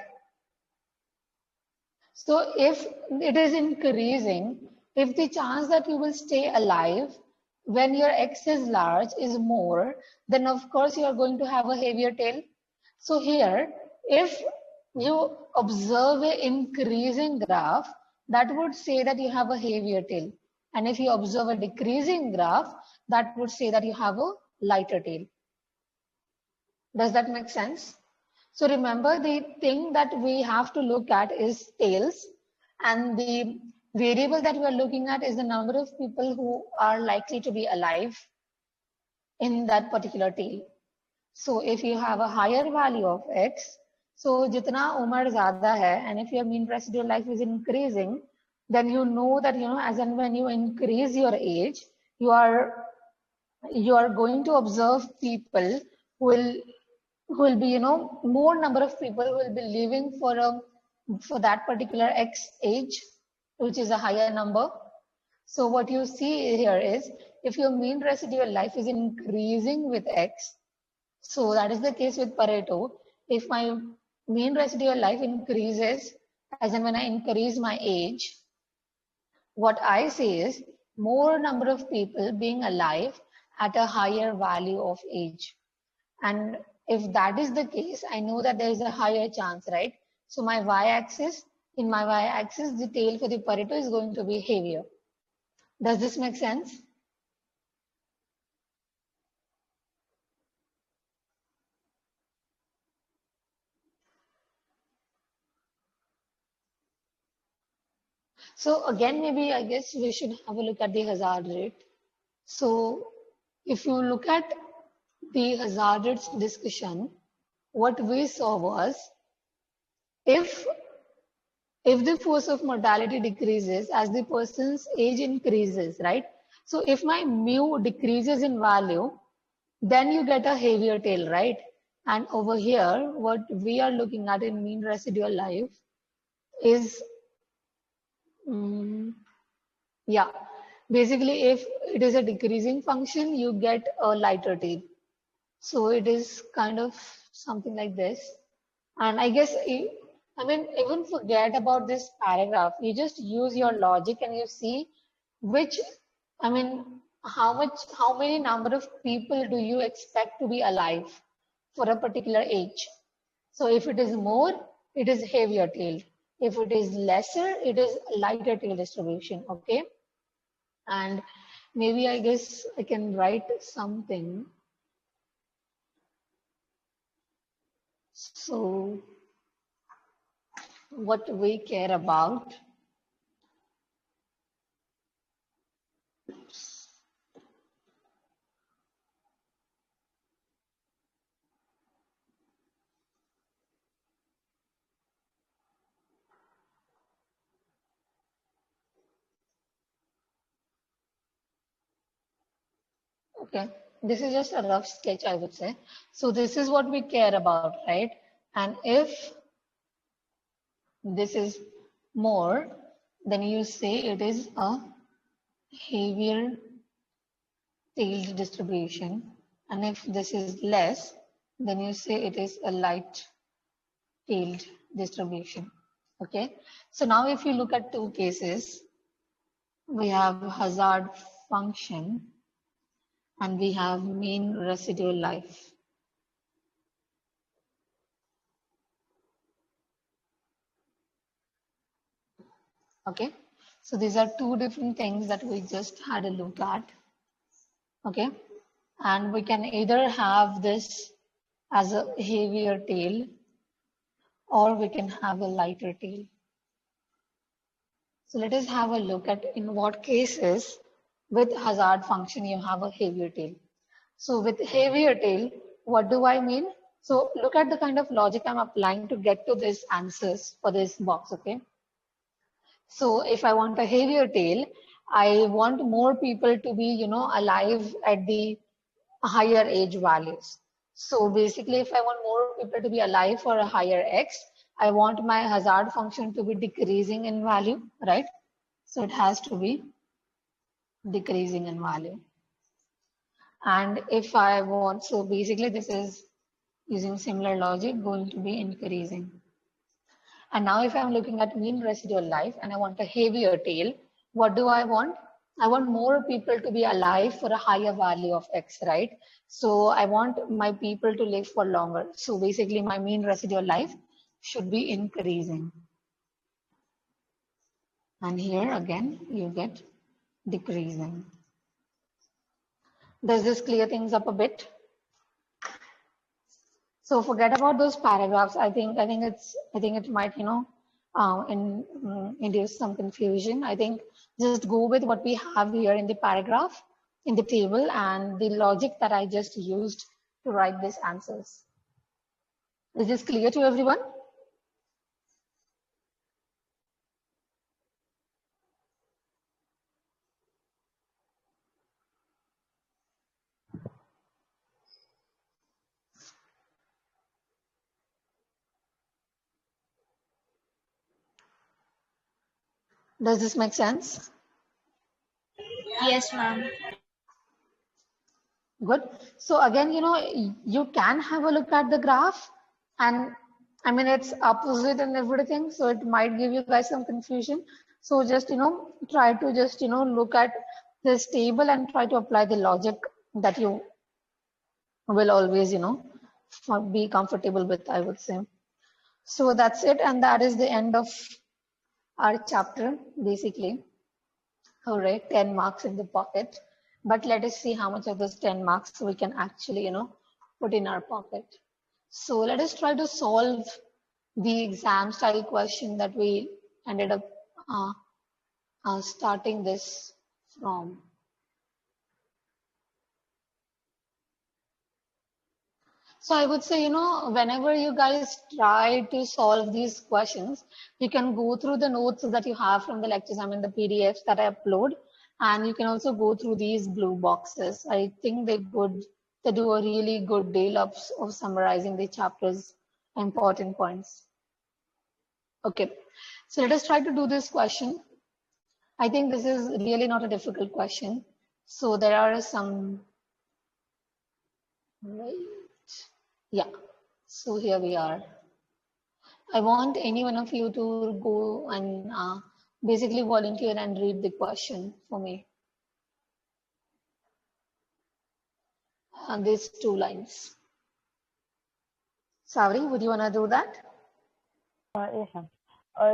So if it is increasing, if the chance that you will stay alive when your x is large is more, then of course you are going to have a heavier tail. So here, if you observe an increasing graph, that would say that you have a heavier tail. And if you observe a decreasing graph, that would say that you have a lighter tail. Does that make sense? So remember, the thing that we have to look at is tails, and the variable that we are looking at is the number of people who are likely to be alive in that particular tail. So if you have a higher value of x, so jitna umar zyada hai, and if your mean residual life is increasing, then you know that, as and when you increase your age, you are going to observe people who will be, more number of people who will be living for that particular X age, which is a higher number. So what you see here is if your mean residual life is increasing with X, so that is the case with Pareto. If my mean residual life increases, as in when I increase my age, what I say is more number of people being alive at a higher value of age. And if that is the case, I know that there is a higher chance, right? So my y-axis, in my y-axis, the tail for the Pareto is going to be heavier. Does this make sense? So again, maybe I guess we should have a look at the hazard rate. So if you look at the hazard rates discussion, what we saw was if the force of mortality decreases as the person's age increases, right? So if my mu decreases in value, then you get a heavier tail, right? And over here, what we are looking at in mean residual life is, yeah, basically if it is a decreasing function, you get a lighter tail. So it is kind of something like this. And I guess, I mean, even forget about this paragraph. You just use your logic and you see which, I mean, how many number of people do you expect to be alive for a particular age? So if it is more, it is heavier tailed. If it is lesser, it is lighter tail distribution, okay? And maybe I guess I can write something. So what we care about. Okay, this is just a rough sketch, I would say. So this is what we care about, right? And if this is more, then you say it is a heavier tailed distribution. And if this is less, then you say it is a light tailed distribution. Okay, so now if you look at two cases, we have hazard function and we have mean residual life. Okay, so these are two different things that we just had a look at. Okay, and we can either have this as a heavier tail or we can have a lighter tail. So let us have a look at in what cases with hazard function you have a heavier tail. So with heavier tail, what do I mean? So look at the kind of logic I'm applying to get to these answers for this box, okay? So if I want a heavier tail, I want more people to be, alive at the higher age values. So basically, if I want more people to be alive for a higher X, I want my hazard function to be decreasing in value, right? So it has to be decreasing in value. And if I want, so basically this is using similar logic going to be increasing. And now if I'm looking at mean residual life and I want a heavier tail, what do I want? I want more people to be alive for a higher value of X, right? So I want my people to live for longer. So basically my mean residual life should be increasing. And here again, you get decreasing. Does this clear things up a bit? So forget about those paragraphs. I think it might, induce some confusion. I think just go with what we have here in the paragraph, in the table, and the logic that I just used to write these answers. Is this clear to everyone? Does this make sense? Yes, ma'am. Good. So again, you can have a look at the graph, and I mean, it's opposite and everything. So it might give you guys some confusion. So just, try to just, look at this table and try to apply the logic that you will always, be comfortable with, I would say. So that's it. And that is the end of our chapter, basically. All right, 10 marks in the pocket. But let us see how much of those 10 marks we can actually, put in our pocket. So let us try to solve the exam style question that we ended up starting this from. So I would say, you know, whenever you guys try to solve these questions, you can go through the notes that you have from the lectures, I mean the PDFs that I upload, and you can also go through these blue boxes. I think they do a really good deal of summarizing the chapter's important points. Okay, so let us try to do this question. I think this is really not a difficult question. So there are some, right? Yeah, so here we are. I want any one of you to go and basically volunteer and read the question for me. These 2 lines. Savri, would you want to do that? Yes, ma'am.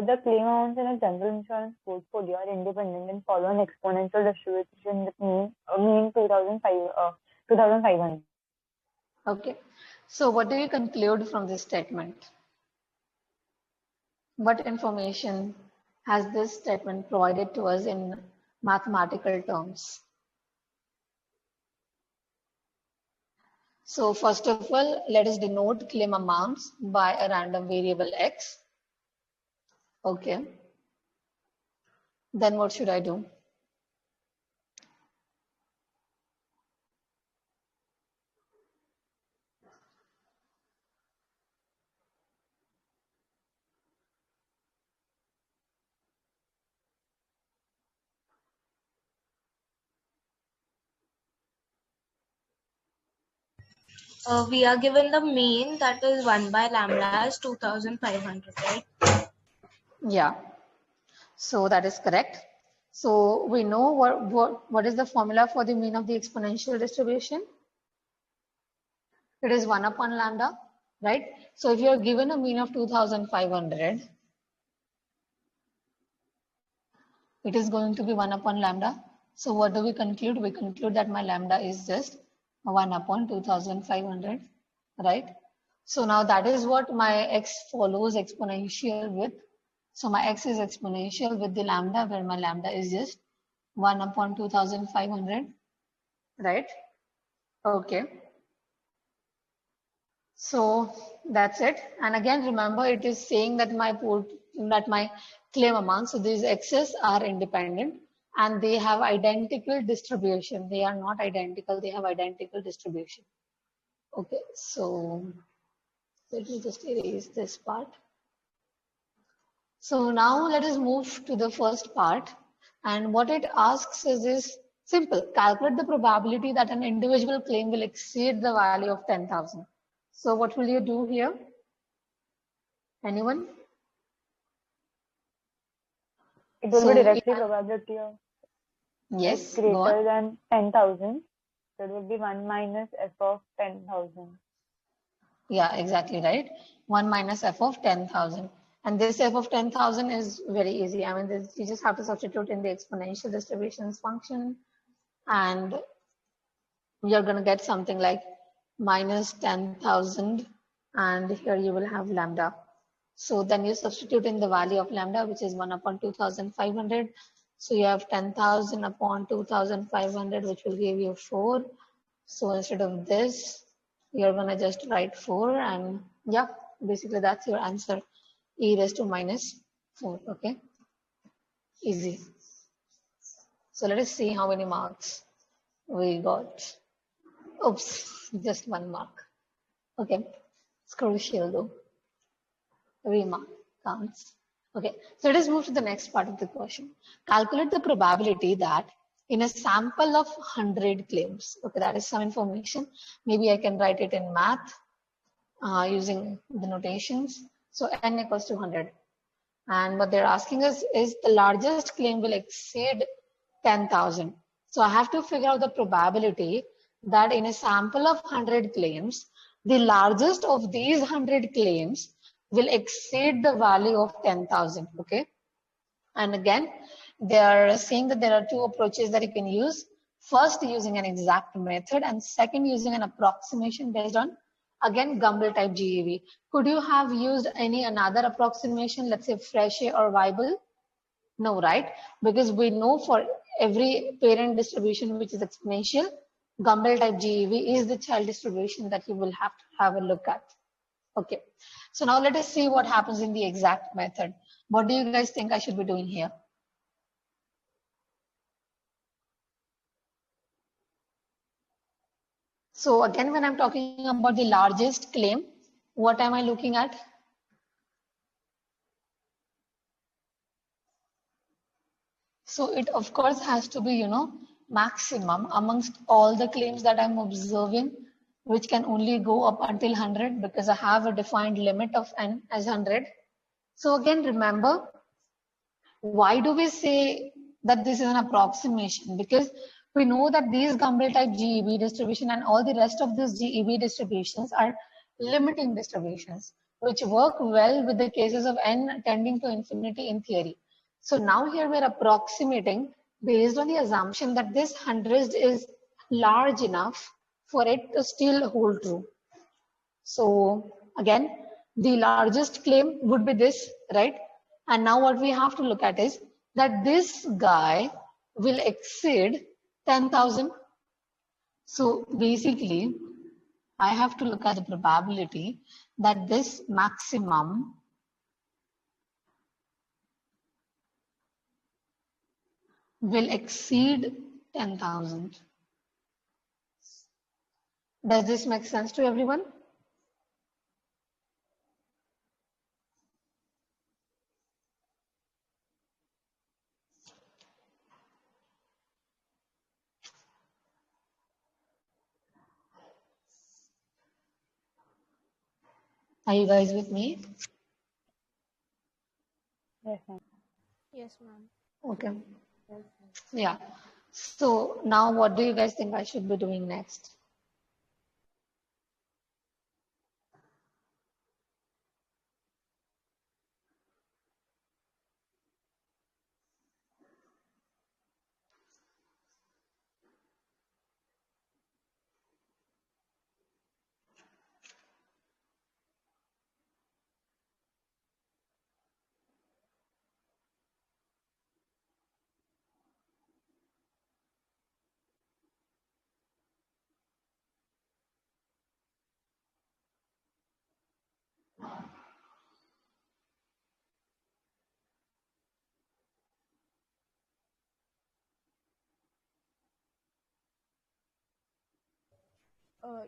The claim amounts in a general insurance portfolio are independent and follow an exponential distribution with mean 2,500. Okay. So what do you conclude from this statement? What information has this statement provided to us in mathematical terms? So first of all, let us denote claim amounts by a random variable x. Okay. Then what should I do? We are given the mean, that is 1 by lambda as 2500, right? Yeah. So that is correct. So we know what is the formula for the mean of the exponential distribution? It is 1 upon lambda, right? So if you are given a mean of 2500, it is going to be 1 upon lambda. So what do we conclude? We conclude that my lambda is just 1 upon 2500, right? So now that is what my x follows exponential with. So my x is exponential with the lambda, where my lambda is just 1 upon 2500, right? Okay. So that's it. And again, remember, it is saying that my claim amount, so these x's are independent and they have identical distribution. They are not identical, they have identical distribution. Okay, so let me just erase this part. So now let us move to the first part. And what it asks is simple. Calculate the probability that an individual claim will exceed the value of 10,000. So what will you do here? Anyone? It will be directly probability of yes, greater than 10,000. So it will be 1 minus f of 10,000. Yeah, exactly right. 1 minus f of 10,000. And this f of 10,000 is very easy. I mean, you just have to substitute in the exponential distributions function, and you're going to get something like minus 10,000, and here you will have lambda. So then you substitute in the value of lambda, which is 1 upon 2,500. So you have 10,000 upon 2,500, which will give you 4. So instead of this, you're going to just write 4, and yeah, basically that's your answer, e raised to minus 4. Okay, easy. So let us see how many marks we got. Oops, just 1 mark. Okay, it's crucial though. Every mark counts. Okay, so let us move to the next part of the question. Calculate the probability that in a sample of 100 claims, okay, that is some information. Maybe I can write it in math using the notations. So n equals to 100. And what they're asking us is the largest claim will exceed 10,000. So I have to figure out the probability that in a sample of 100 claims, the largest of these 100 claims will exceed the value of 10,000. Okay. And again, they are saying that there are 2 approaches that you can use. First, using an exact method, and second, using an approximation based on, again, Gumbel type GEV. Could you have used any another approximation, let's say Frechet or Weibull? No, right? Because we know for every parent distribution which is exponential, Gumbel type GEV is the child distribution that you will have to have a look at. Okay, so now let us see what happens in the exact method. What do you guys think I should be doing here? So again, when I'm talking about the largest claim, what am I looking at? So it of course has to be, maximum amongst all the claims that I'm observing, which can only go up until 100 because I have a defined limit of n as 100. So again, remember, why do we say that this is an approximation? Because we know that these Gumbel type GEB distribution and all the rest of these GEB distributions are limiting distributions, which work well with the cases of n tending to infinity in theory. So now here we're approximating based on the assumption that this 100 is large enough for it to still hold true. So again, the largest claim would be this, right? And now what we have to look at is that this guy will exceed 10,000. So basically, I have to look at the probability that this maximum will exceed 10,000. Does this make sense to everyone? Are you guys with me? Yes, ma'am. Yes, ma'am. Okay. Yeah. So now what do you guys think I should be doing next?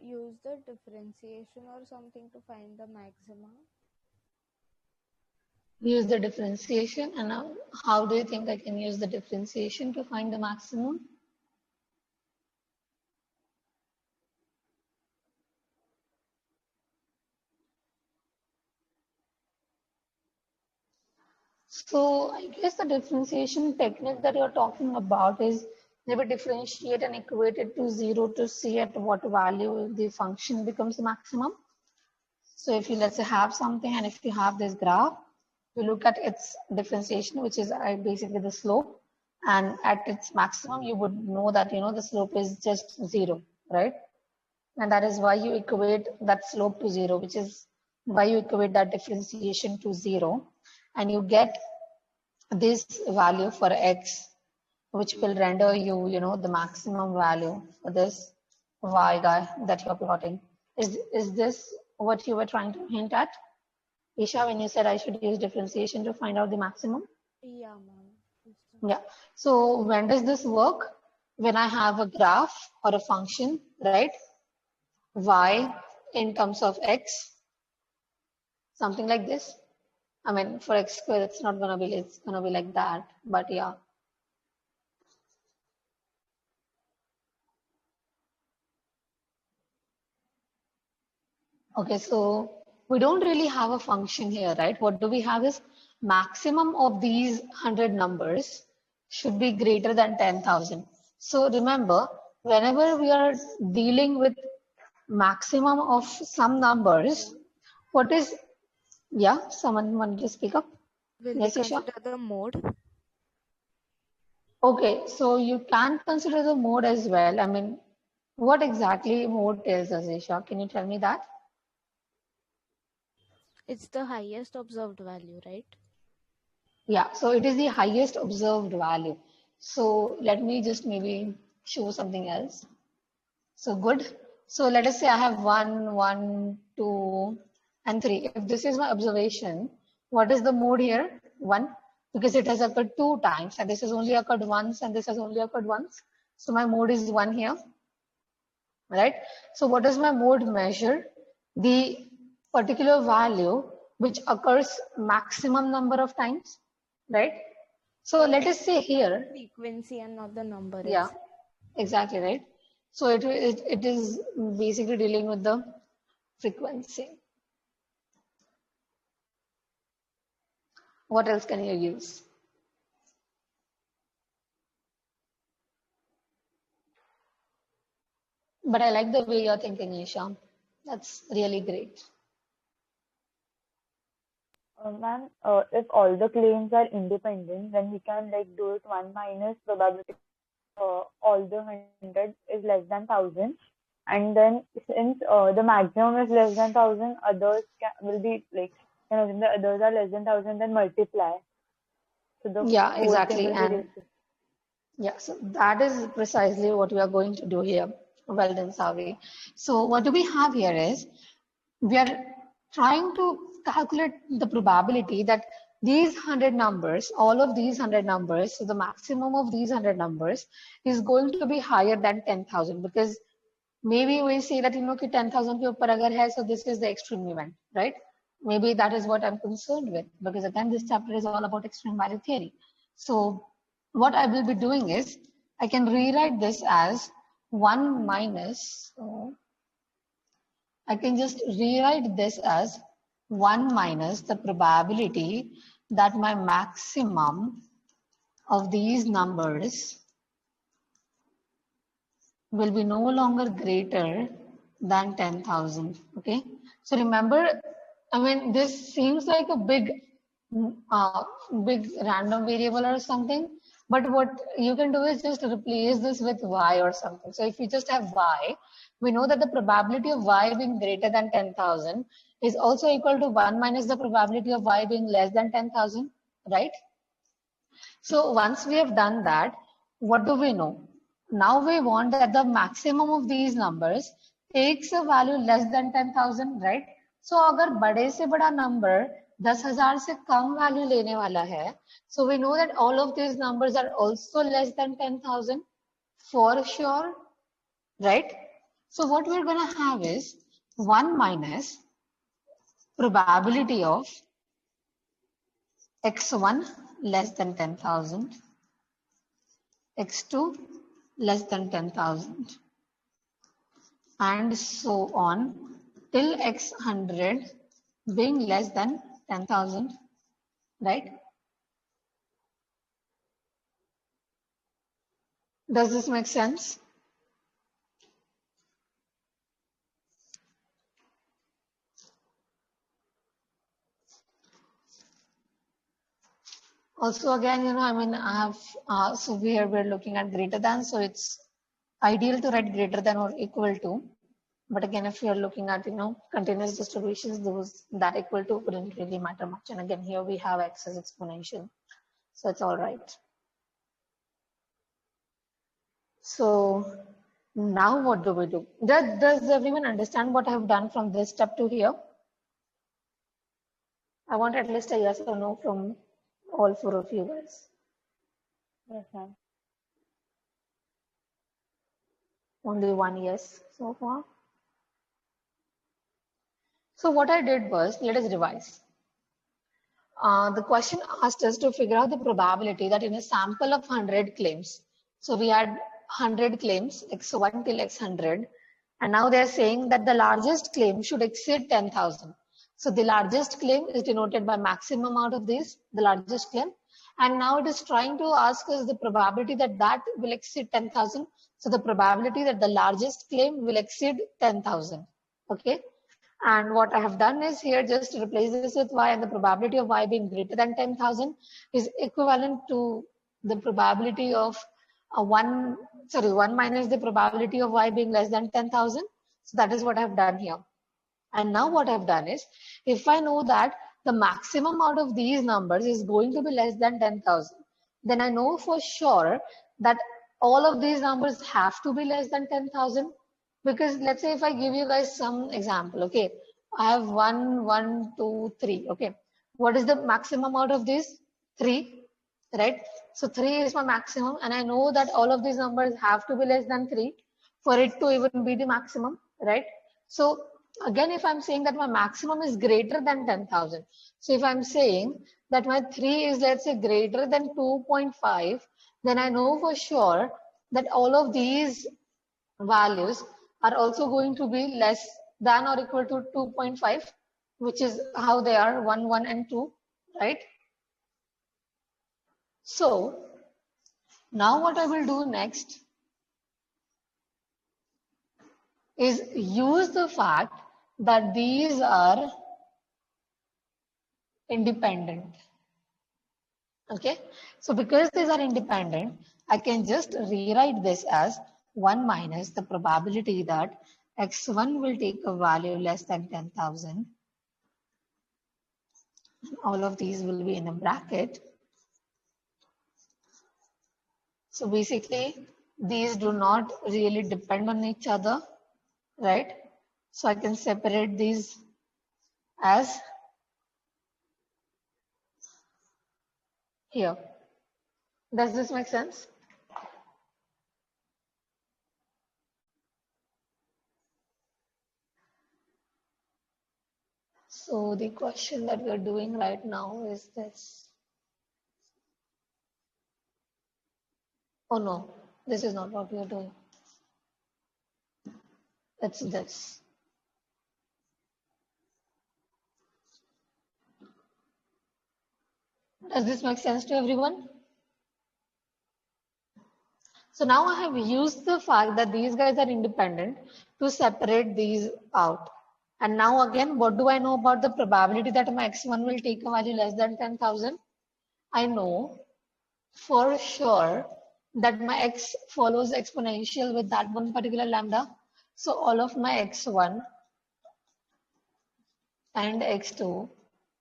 Use the differentiation or something to find the maxima. Use the differentiation, and how do you think I can use the differentiation to find the maximum? So I guess the differentiation technique that you're talking about is maybe differentiate and equate it to 0 to see at what value the function becomes the maximum. So if you, let's say, have something, and if you have this graph, you look at its differentiation, which is basically the slope, and at its maximum, you would know that, the slope is just 0, right? And that is why you equate that slope to 0, which is why you equate that differentiation to 0, and you get this value for x, which will render you, the maximum value for this y guy that you're plotting. Is this what you were trying to hint at, Isha, when you said I should use differentiation to find out the maximum? Yeah, ma'am. Yeah. So when does this work? When I have a graph or a function, right? Y in terms of x, something like this. I mean, for x squared, it's not gonna be, it's gonna be like that, but yeah. Okay, so we don't really have a function here, right? What do we have is maximum of these 100 numbers should be greater than 10,000. So remember, whenever we are dealing with maximum of some numbers, what is, yeah, someone wanted to speak up? Will Yes, we Isha? consider the mode? Okay, so you can consider the mode as well. I mean, what exactly mode tells us, Isha? Can you tell me that? It's the highest observed value, right? Yeah, so it is the highest observed value. So let me just maybe show something else. So good. So let us say I have 1, 1, 2, and 3. If this is my observation, what is the mode here? 1, because it has occurred 2 times, and this has only occurred once, and this has only occurred once. So my mode is 1 here, right? So what does my mode measure? The particular value which occurs maximum number of times, right? So let us say here, Frequency and not the number. yeah, exactly, right? So it is basically dealing with the frequency. What else can you use? But I like the way you're thinking, Isha. That's really great. Ma'am, if all the claims are independent, then we can like do it 1 minus probability all the 100 is less than 1000, and then since the maximum is less than 1000, others will be like, you know, when the others are less than 1000, then multiply. So the Yeah, whole thing exactly. will be And raised to. yeah, so that is precisely what we are going to do here. Well done, Savi. So what do we have here is, we are trying to calculate the probability that these 100 numbers, all of these 100 numbers, so the maximum of these 100 numbers is going to be higher than 10,000, because maybe we say that, 10,000 ke upar agar hai, so this is the extreme event, right? Maybe that is what I'm concerned with, because again, this chapter is all about extreme value theory. So what I will be doing is, I can rewrite this as 1 minus, so I can just rewrite this as 1 minus the probability that my maximum of these numbers will be no longer greater than 10,000. Okay. So remember, I mean, this seems like a big random variable or something, but what you can do is just replace this with y or something. So if we just have y, we know that the probability of y being greater than 10,000 is also equal to 1 minus the probability of y being less than 10,000, right? So once we have done that, what do we know? Now we want that the maximum of these numbers takes a value less than 10,000, right? So अगर बड़े से बड़ा number 10,000 से कम value लेने वाला है, so we know that all of these numbers are also less than 10,000 for sure, right? So what we're going to have is 1 minus probability of x1 less than 10,000, x2 less than 10,000, and so on till x100 being less than 10,000, right? Does this make sense? Also, again, I mean, I have, so here we're looking at greater than, so it's ideal to write greater than or equal to. But again, if you're looking at, continuous distributions, those that equal to wouldn't really matter much. And again, here we have x as exponential, so it's all right. So now what do we do? Does everyone understand what I have done from this step to here? I want at least a yes or no from all 4 of you guys. Yes, ma'am. Only one yes so far. So what I did was, let us revise. The question asked us to figure out the probability that in a sample of 100 claims, so we had 100 claims, x1 till x100, and now they're saying that the largest claim should exceed 10,000. So the largest claim is denoted by maximum out of these, the largest claim. And now it is trying to ask us the probability that that will exceed 10,000. So the probability that the largest claim will exceed 10,000. Okay. And what I have done is here just replace this with y, and the probability of y being greater than 10,000 is equivalent to the probability of 1 minus the probability of y being less than 10,000. So that is what I have done here. And now what I've done is, if I know that the maximum out of these numbers is going to be less than 10,000, then I know for sure that all of these numbers have to be less than 10,000. Because let's say if I give you guys some example, okay, I have 1, 1, 2, 3. Okay, what is the maximum out of these? 3, right? So 3 is my maximum, and I know that all of these numbers have to be less than 3 for it to even be the maximum, right? So again, if I'm saying that my maximum is greater than 10,000, so if I'm saying that my 3 is, let's say, greater than 2.5, then I know for sure that all of these values are also going to be less than or equal to 2.5, which is how they are 1, 1, and 2, right? So now what I will do next is use the fact that these are independent. Okay, so because these are independent, I can just rewrite this as 1 minus the probability that x1 will take a value less than 10,000. All of these will be in a bracket. So basically, these do not really depend on each other, right? So I can separate these as here. Does this make sense? So the question that we're doing right now is this. Oh no, this is not what we're doing. It's this. Does this make sense to everyone? So now I have used the fact that these guys are independent to separate these out. And now again, what do I know about the probability that my x1 will take a value less than 10,000? I know for sure that my x follows exponential with that one particular lambda. So all of my x1 and x2,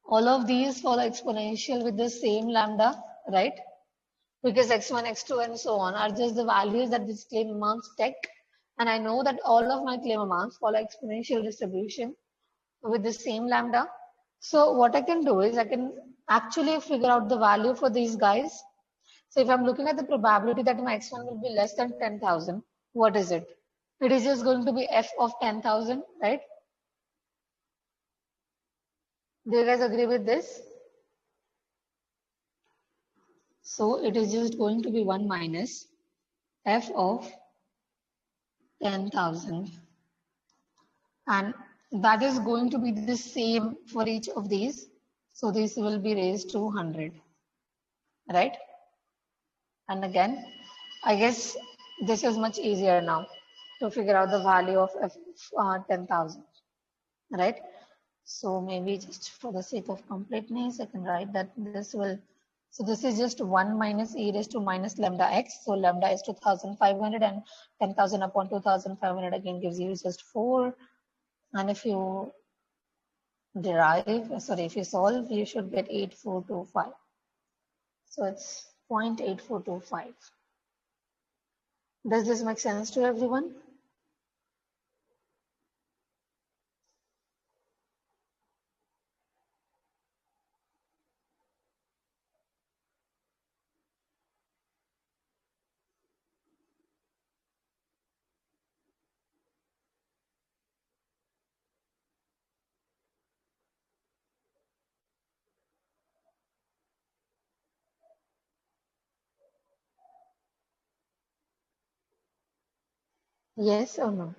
all of these follow exponential with the same lambda, right? Because x1, x2, and so on are just the values that these claim amounts take. And I know that all of my claim amounts follow exponential distribution with the same lambda. So what I can do is I can actually figure out the value for these guys. So if I'm looking at the probability that my x1 will be less than 10,000, what is it? It is just going to be f of 10,000, right? Do you guys agree with this? So it is just going to be 1 minus f of 10,000. And that is going to be the same for each of these. So this will be raised to 100, right? And again, I guess this is much easier now to figure out the value of 10,000, right? So maybe just for the sake of completeness, I can write that this will, so this is just 1 minus e raised to minus lambda x. So lambda is 2,500 and 10,000 upon 2,500 again gives you just 4. And if you if you solve, you should get 8425. So it's 0.8425. Does this make sense to everyone? Yes or no?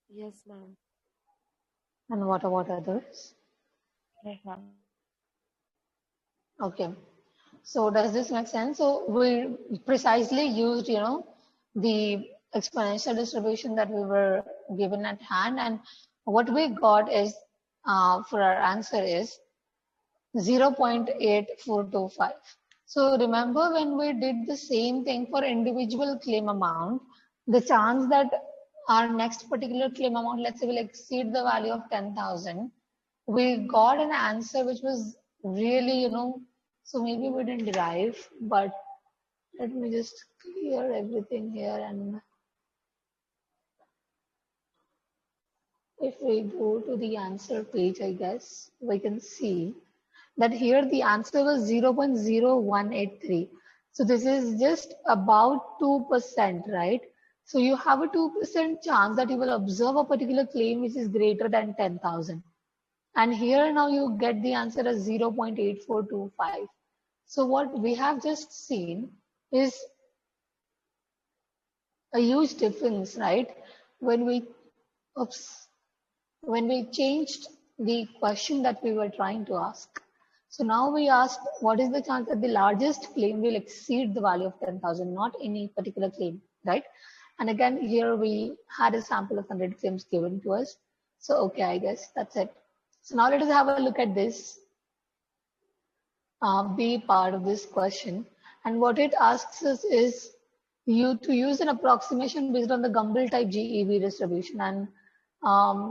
Yes, ma'am. And what about others? Yes, ma'am. Okay. So does this make sense? So we precisely used, the exponential distribution that we were given at hand, and what we got is, for our answer is 0.8425. So remember when we did the same thing for individual claim amount, the chance that our next particular claim amount, let's say, will exceed the value of 10,000, we got an answer which was really, so maybe we didn't derive, but Let me just clear everything here, and if we go to the answer page, I guess we can see that here the answer was 0.0183. So this is just about 2%, right? So you have a 2% chance that you will observe a particular claim which is greater than 10,000. And here now you get the answer as 0.8425. So what we have just seen is a huge difference, right? When we, when we changed the question that we were trying to ask. So now we asked, what is the chance that the largest claim will exceed the value of 10,000, not any particular claim, right? And again, here we had a sample of 100 claims given to us. So, okay, I guess that's it. So now let us have a look at this B part of this question. And what it asks us is you to use an approximation based on the Gumbel type GEV distribution. And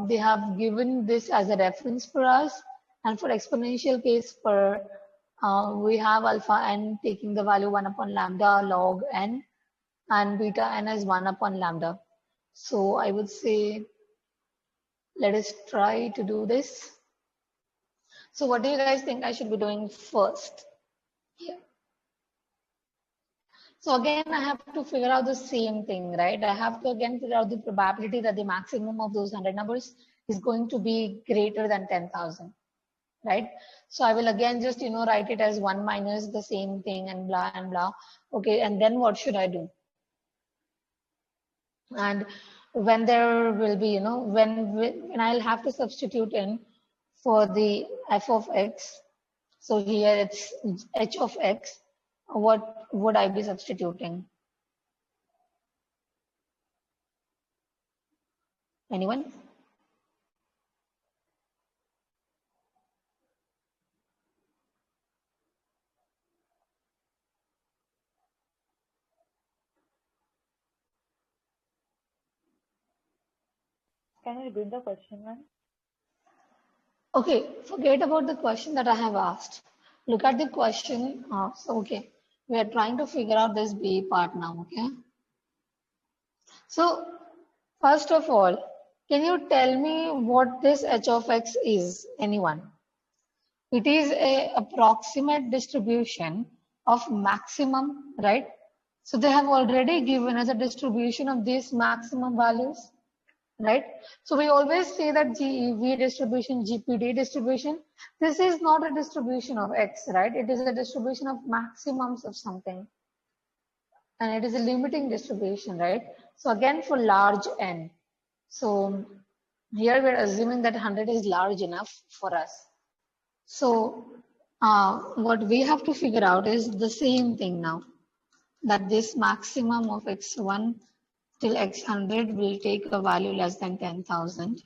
they have given this as a reference for us. And for exponential case, for we have alpha n taking the value 1 upon lambda log n, and beta n as 1 upon lambda. So I would say, let us try to do this. So what do you guys think I should be doing first? Yeah. So again, I have to figure out the same thing, right? I have to again figure out the probability that the maximum of those 100 numbers is going to be greater than 10,000, right? So I will again just, write it as 1 minus the same thing and blah and blah. Okay, and then what should I do? And when there will be, when I'll have to substitute in for the f of x, so here it's h of x, what would I be substituting? Anyone? Can you repeat the question, ma'am? Okay, forget about the question that I have asked. Look at the question. Okay, we are trying to figure out this B part now, okay? So, first of all, can you tell me what this h of x is? Anyone? It is a approximate distribution of maximum, right? So they have already given us a distribution of these maximum values, right? So we always say that GEV distribution, GPD distribution, this is not a distribution of X, right? It is a distribution of maximums of something. And it is a limiting distribution, right? So again, for large N. So here we're assuming that 100 is large enough for us. So what we have to figure out is the same thing now, that this maximum of X1 till X100 will take a value less than 10,000.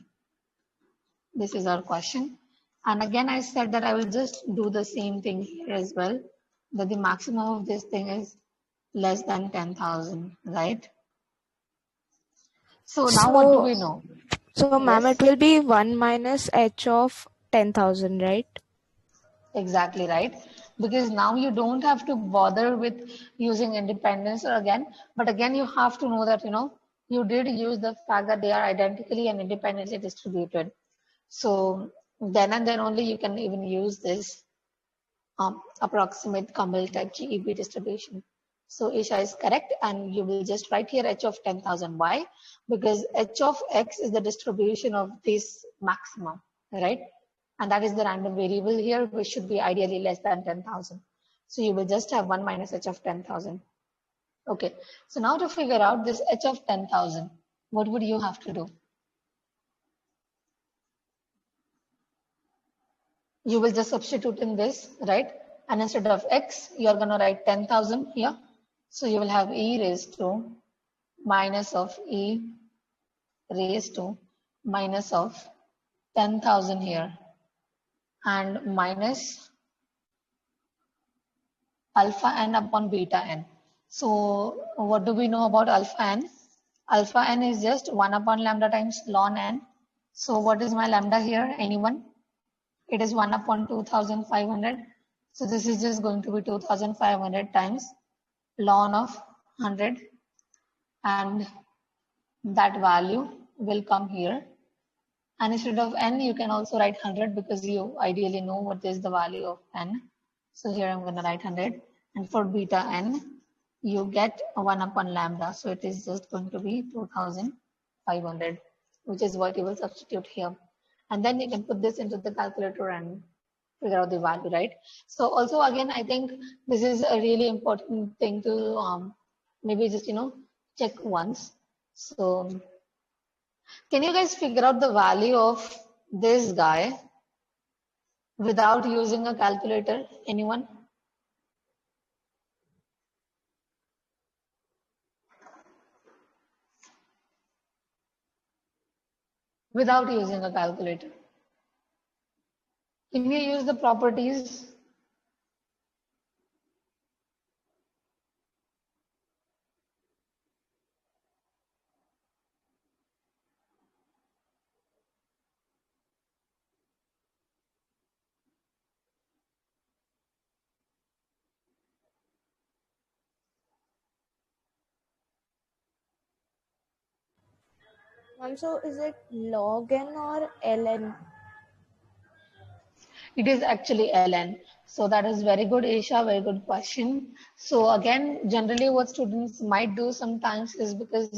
This is our question. And again, I said that I will just do the same thing here as well, that the maximum of this thing is less than 10,000, right? So now what do we know? So, ma'am, Yes? it will be 1 minus h of 10,000, right? Exactly right. Because now you don't have to bother with using independence again, but again, you have to know that, you did use the fact that they are identically and independently distributed. So then and then only you can even use this approximate Gumbel type GEB distribution. So Isha is correct, and you will just write here h of 10,000. Why? Because h of x is the distribution of this maximum, right? And that is the random variable here, which should be ideally less than 10,000. So you will just have 1 minus h of 10,000. Okay, so now to figure out this h of 10,000, what would you have to do? You will just substitute in this, right? And instead of x, you're going to write 10,000 here. So you will have e raised to minus of e raised to minus of 10,000 here, and minus alpha n upon beta n. So what do we know about alpha n? Alpha n is just 1 upon lambda times ln n. So what is my lambda here? Anyone? It is 1 upon 2,500. So this is just going to be 2,500 times ln of 100, and that value will come here. And instead of n, you can also write 100 because you ideally know what is the value of n. So here I'm going to write 100. And for beta n, you get 1 upon lambda. So it is just going to be 2500, which is what you will substitute here. And then you can put this into the calculator and figure out the value, right? So also again, I think this is a really important thing to maybe just, check once. So can you guys figure out the value of this guy without using a calculator? Anyone? Without using a calculator. Can you use the properties? So is it log n or ln? It is actually ln. So that is very good, Aisha, very good question. So again, generally what students might do sometimes is because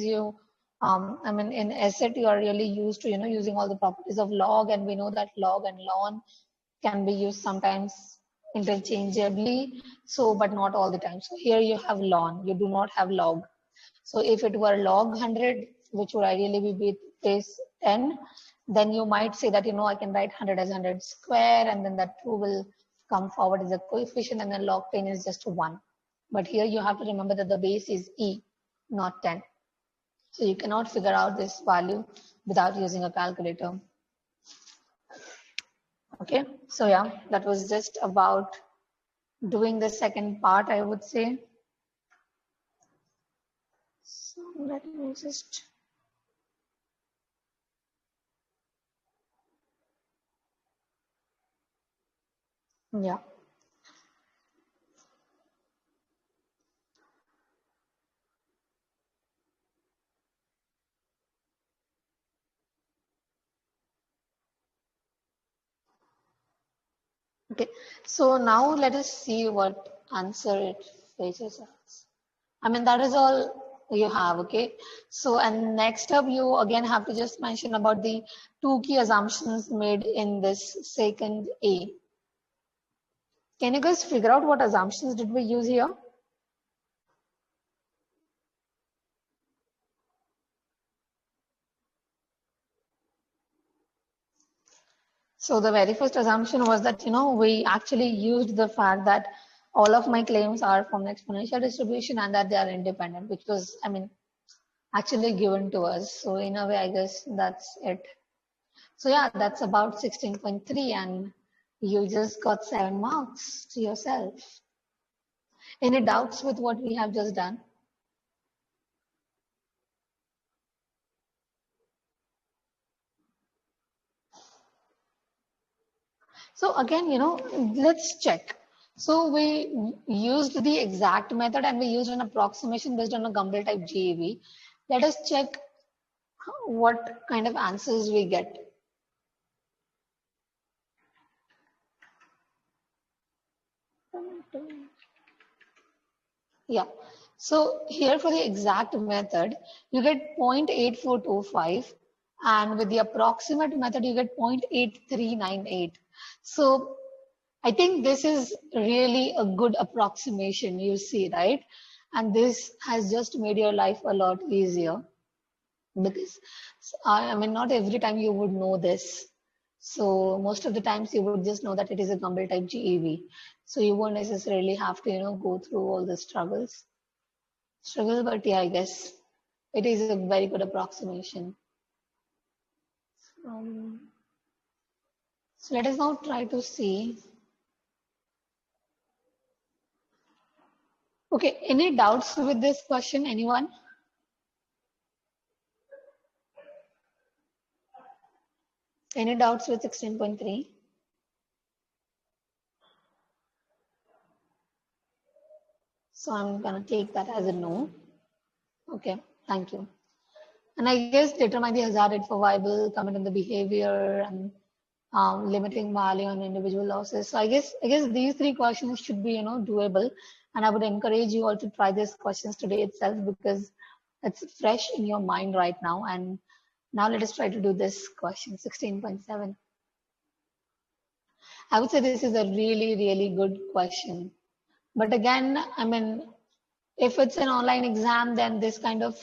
I mean, in asset, you are really used to, using all the properties of log, and we know that log and ln can be used sometimes interchangeably, so, but not all the time. So here you have ln, you do not have log. So if it were log 100, which would ideally be base 10, then you might say that, I can write 100 as 100 square, and then that 2 will come forward as a coefficient, and then log 10 is just 1. But here you have to remember that the base is e, not 10. So you cannot figure out this value without using a calculator. Okay, so yeah, that was just about doing the second part, I would say. So let me just... Yeah. Okay, so now let us see what answer it faces us. I mean, that is all you have, okay? So, and next up, you again have to just mention about the 2 key assumptions made in this second A. Can you guys figure out what assumptions did we use here? So the very first assumption was that, we actually used the fact that all of my claims are from the exponential distribution and that they are independent, which was, I mean, actually given to us. So in a way, I guess that's it. So yeah, that's about 16.3, and you just got 7 marks to yourself. Any doubts with what we have just done? So again, let's check. So we used the exact method and we used an approximation based on a Gumbel type GAV. Let us check what kind of answers we get. Yeah. So here for the exact method, you get 0.8425, and with the approximate method, you get 0.8398. So I think this is really a good approximation, you see, right? And this has just made your life a lot easier, because I mean, not every time you would know this. So most of the times you would just know that it is a Gumbel type GEV. So you won't necessarily have to, go through all the struggle, but yeah, I guess it is a very good approximation. So let us now try to see. Okay, any doubts with this question, anyone? Any doubts with 16.3? So I'm gonna take that as a no. Okay, thank you. And I guess determine the hazard rate for viable, comment on the behavior, and limiting value on individual losses. So I guess these three questions should be doable, and I would encourage you all to try these questions today itself because it's fresh in your mind right now. And now let us try to do this question 16.7. I would say this is a really good question, but again, I mean, if it's an online exam, then this kind of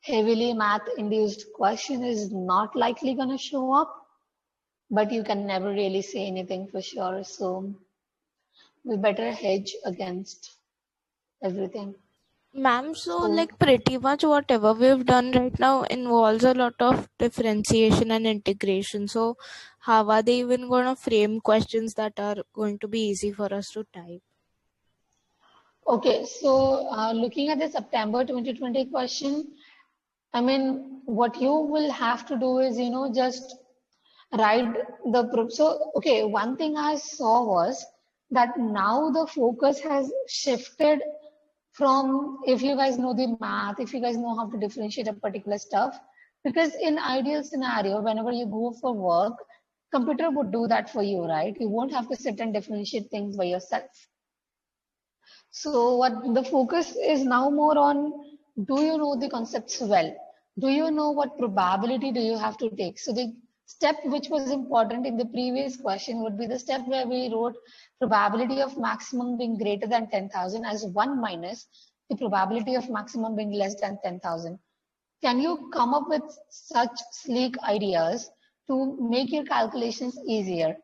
heavily math induced question is not likely going to show up, but you can never really say anything for sure. So we better hedge against everything. Ma'am, so like pretty much whatever we've done right now involves a lot of differentiation and integration. So how are they even going to frame questions that are going to be easy for us to type? Okay, so looking at the September 2020 question, I mean, what you will have to do is, just write the so okay, one thing I saw was that now the focus has shifted from, if you guys know the math, if you guys know how to differentiate a particular stuff, because in ideal scenario, whenever you go for work, computer would do that for you, right? You won't have to sit and differentiate things by yourself. So what the focus is now more on, do you know the concepts well? Do you know what probability do you have to take? So the step which was important in the previous question would be the step where we wrote probability of maximum being greater than 10,000 as 1 minus the probability of maximum being less than 10,000. Can you come up with such sleek ideas to make your calculations easier?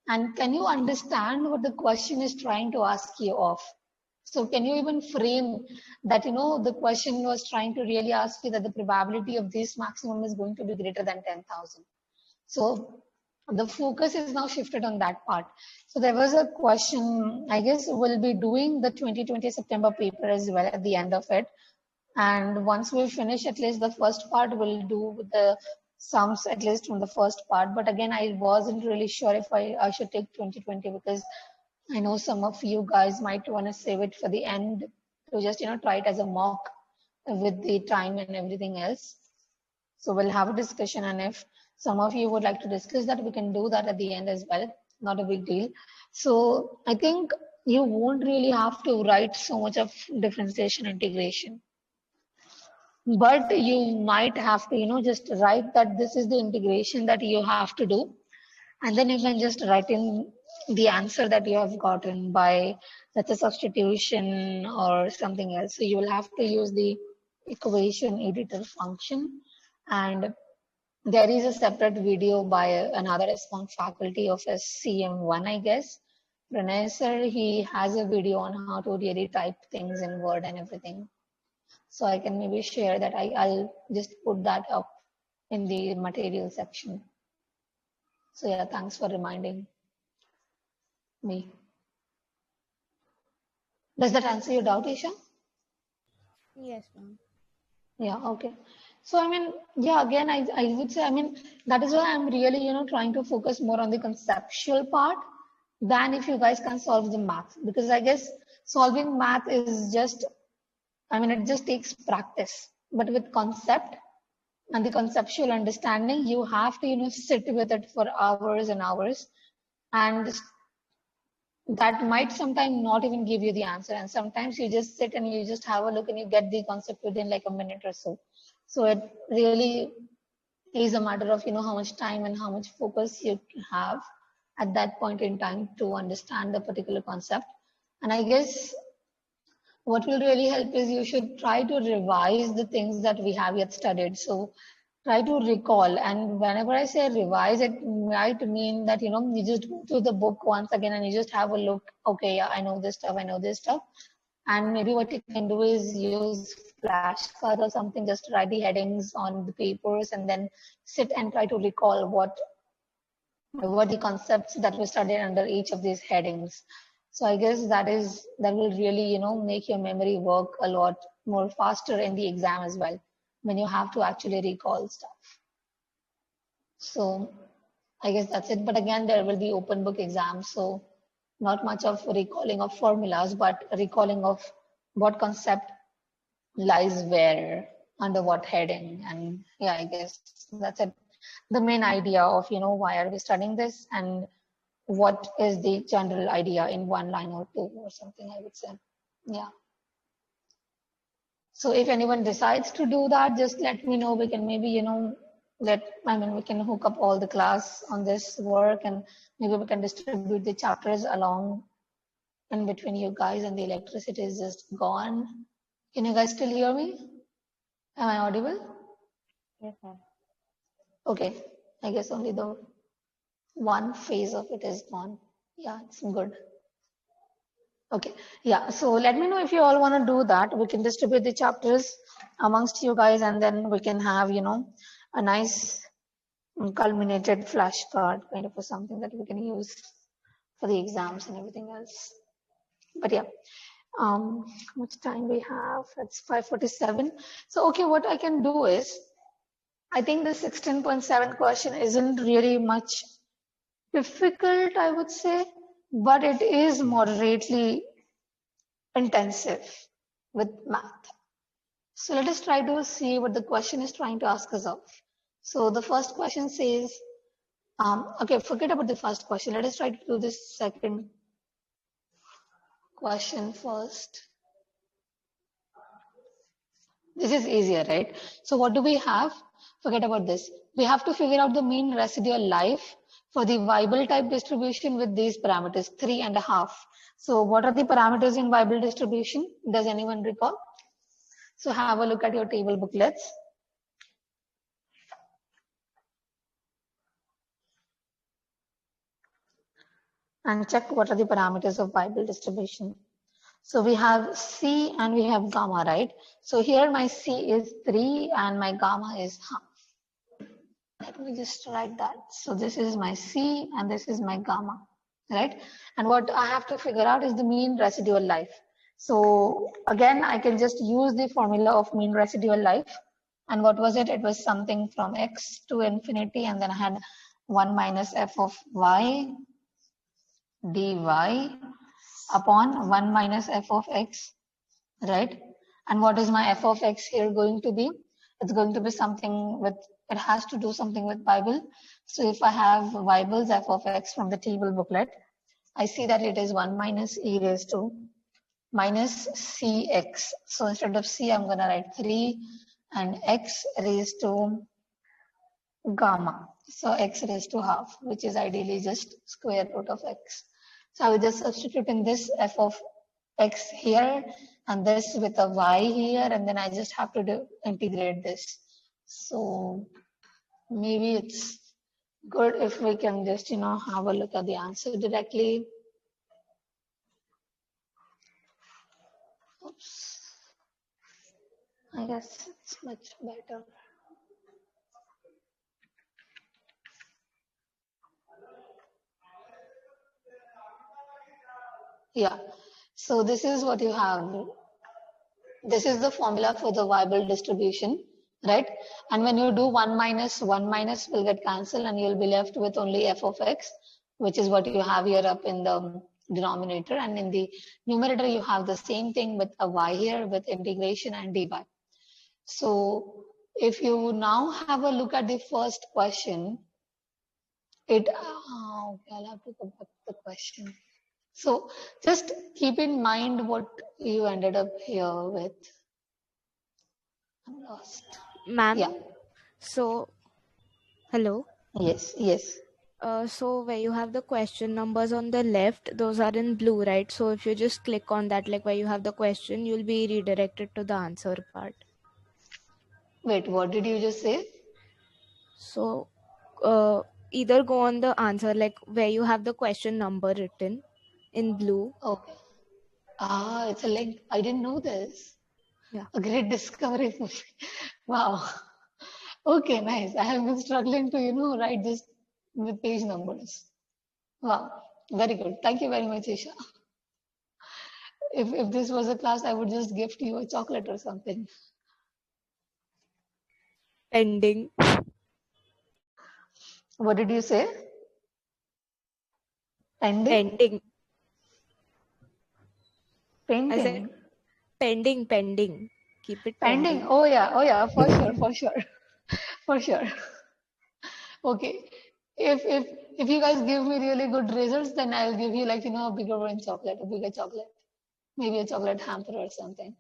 And can you understand what the question is trying to ask you of? So can you even frame that, the question was trying to really ask you that the probability of this maximum is going to be greater than 10,000. So the focus is now shifted on that part. So there was a question, I guess we'll be doing the 2020 September paper as well at the end of it. And once we finish at least the first part, we'll do the sums at least from the first part. But again, I wasn't really sure if I should take 2020 because I know some of you guys might want to save it for the end to just, try it as a mock with the time and everything else. So we'll have a discussion, and if some of you would like to discuss that, we can do that at the end as well. Not a big deal. So I think you won't really have to write so much of differentiation integration, but you might have to, just write that this is the integration that you have to do. And then you can just write in the answer that you have gotten by, let's say, substitution or something else. So you will have to use the equation editor function. And there is a separate video by another esteemed faculty of SCM1, I guess. Pranay sir, he has a video on how to really type things in Word and everything. So I can maybe share that. I'll just put that up in the material section. So yeah, thanks for reminding me. Does that answer your doubt, Isha? Yes, ma'am. Yeah, okay. So, I mean, yeah, again, I would say, I mean, that is why I'm really, trying to focus more on the conceptual part than if you guys can solve the math. Because I guess solving math is just, I mean, it just takes practice. But with concept and the conceptual understanding, you have to, sit with it for hours and hours. And that might sometimes not even give you the answer, and sometimes you just sit and you just have a look and you get the concept within like a minute or so. So it really is a matter of how much time and how much focus you have at that point in time to understand the particular concept. And I guess what will really help is you should try to revise the things that we have yet studied. So try to recall, and whenever I say revise, it might mean that you just go through the book once again and you just have a look. Okay, yeah, I know this stuff, and maybe what you can do is use flashcards or something, just write the headings on the papers and then sit and try to recall what the concepts that we studied under each of these headings. So I guess that will really make your memory work a lot more faster in the exam as well, when you have to actually recall stuff. So I guess that's it. But again, there will be open book exams. So not much of recalling of formulas, but recalling of what concept lies where, under what heading. And yeah, I guess that's it. The main idea of, why are we studying this and what is the general idea in one line or two or something, I would say. Yeah. So if anyone decides to do that, just let me know. We can maybe, we can hook up all the class on this work, and maybe we can distribute the chapters along in between you guys, and the electricity is just gone. Can you guys still hear me? Am I audible? Yes, ma'am. Okay. I guess only the one phase of it is gone. Yeah, it's good. Okay. Yeah. So let me know if you all want to do that. We can distribute the chapters amongst you guys, and then we can have, a nice culminated flashcard kind of something that we can use for the exams and everything else. But yeah, how much time we have? It's 5:47. So, okay, what I can do is, I think the 16.7 question isn't really much difficult, I would say, but it is moderately intensive with math. So let us try to see what the question is trying to ask us of. So the first question says, okay, forget about the first question. Let us try to do this second question first. This is easier, right? So what do we have? Forget about this. We have to figure out the mean residual life for the Weibull type distribution with these parameters, 3.5. So what are the parameters in Weibull distribution? Does anyone recall? So have a look at your table booklets. And check what are the parameters of Weibull distribution. So we have C and we have gamma, right? So here my C is 3 and my gamma is half. Let me just write that. So this is my C and this is my gamma, right? And what I have to figure out is the mean residual life. So again, I can just use the formula of mean residual life. And what was it? It was something from x to infinity, and then I had 1 minus f of y dy upon 1 minus f of x, right? And what is my f of x here going to be? It's going to be something with, it has to do something with Weibull. So if I have Weibulls f of x from the table booklet, I see that it is 1 minus e raised to minus cx. So instead of c, I'm going to write 3 and x raised to gamma. So x raised to half, which is ideally just square root of x. So I will just substitute in this f of x here and this with a y here, and then I just have to integrate this. So maybe it's good if we can just, have a look at the answer directly. Oops. I guess it's much better. Yeah, so this is what you have. This is the formula for the Weibull distribution, right? And when you do 1 minus will get cancelled and you'll be left with only f of x, which is what you have here up in the denominator. And in the numerator, you have the same thing with a y here with integration and dy. So if you now have a look at the first question, okay, I'll have to go back to the question. So just keep in mind what you ended up here with. I'm lost. Ma'am, yeah. So, hello. Yes. So where you have the question numbers on the left, those are in blue, right? So if you just click on that, like where you have the question, you'll be redirected to the answer part. Wait, what did you just say? So either go on the answer, like where you have the question number written in blue. Okay. It's a link. I didn't know this. Yeah. A great discovery for me. Wow. Okay, nice. I have been struggling to, write this with page numbers. Wow. Very good. Thank you very much, Isha. If this was a class, I would just gift you a chocolate or something. Pending. What did you say? Pending? Pending. I said Pending. pending. Keep it Pending. pending. Oh yeah, for sure, for sure. Okay. If you guys give me really good results, then I'll give you like, a bigger one chocolate, a bigger chocolate. Maybe a chocolate hamper or something.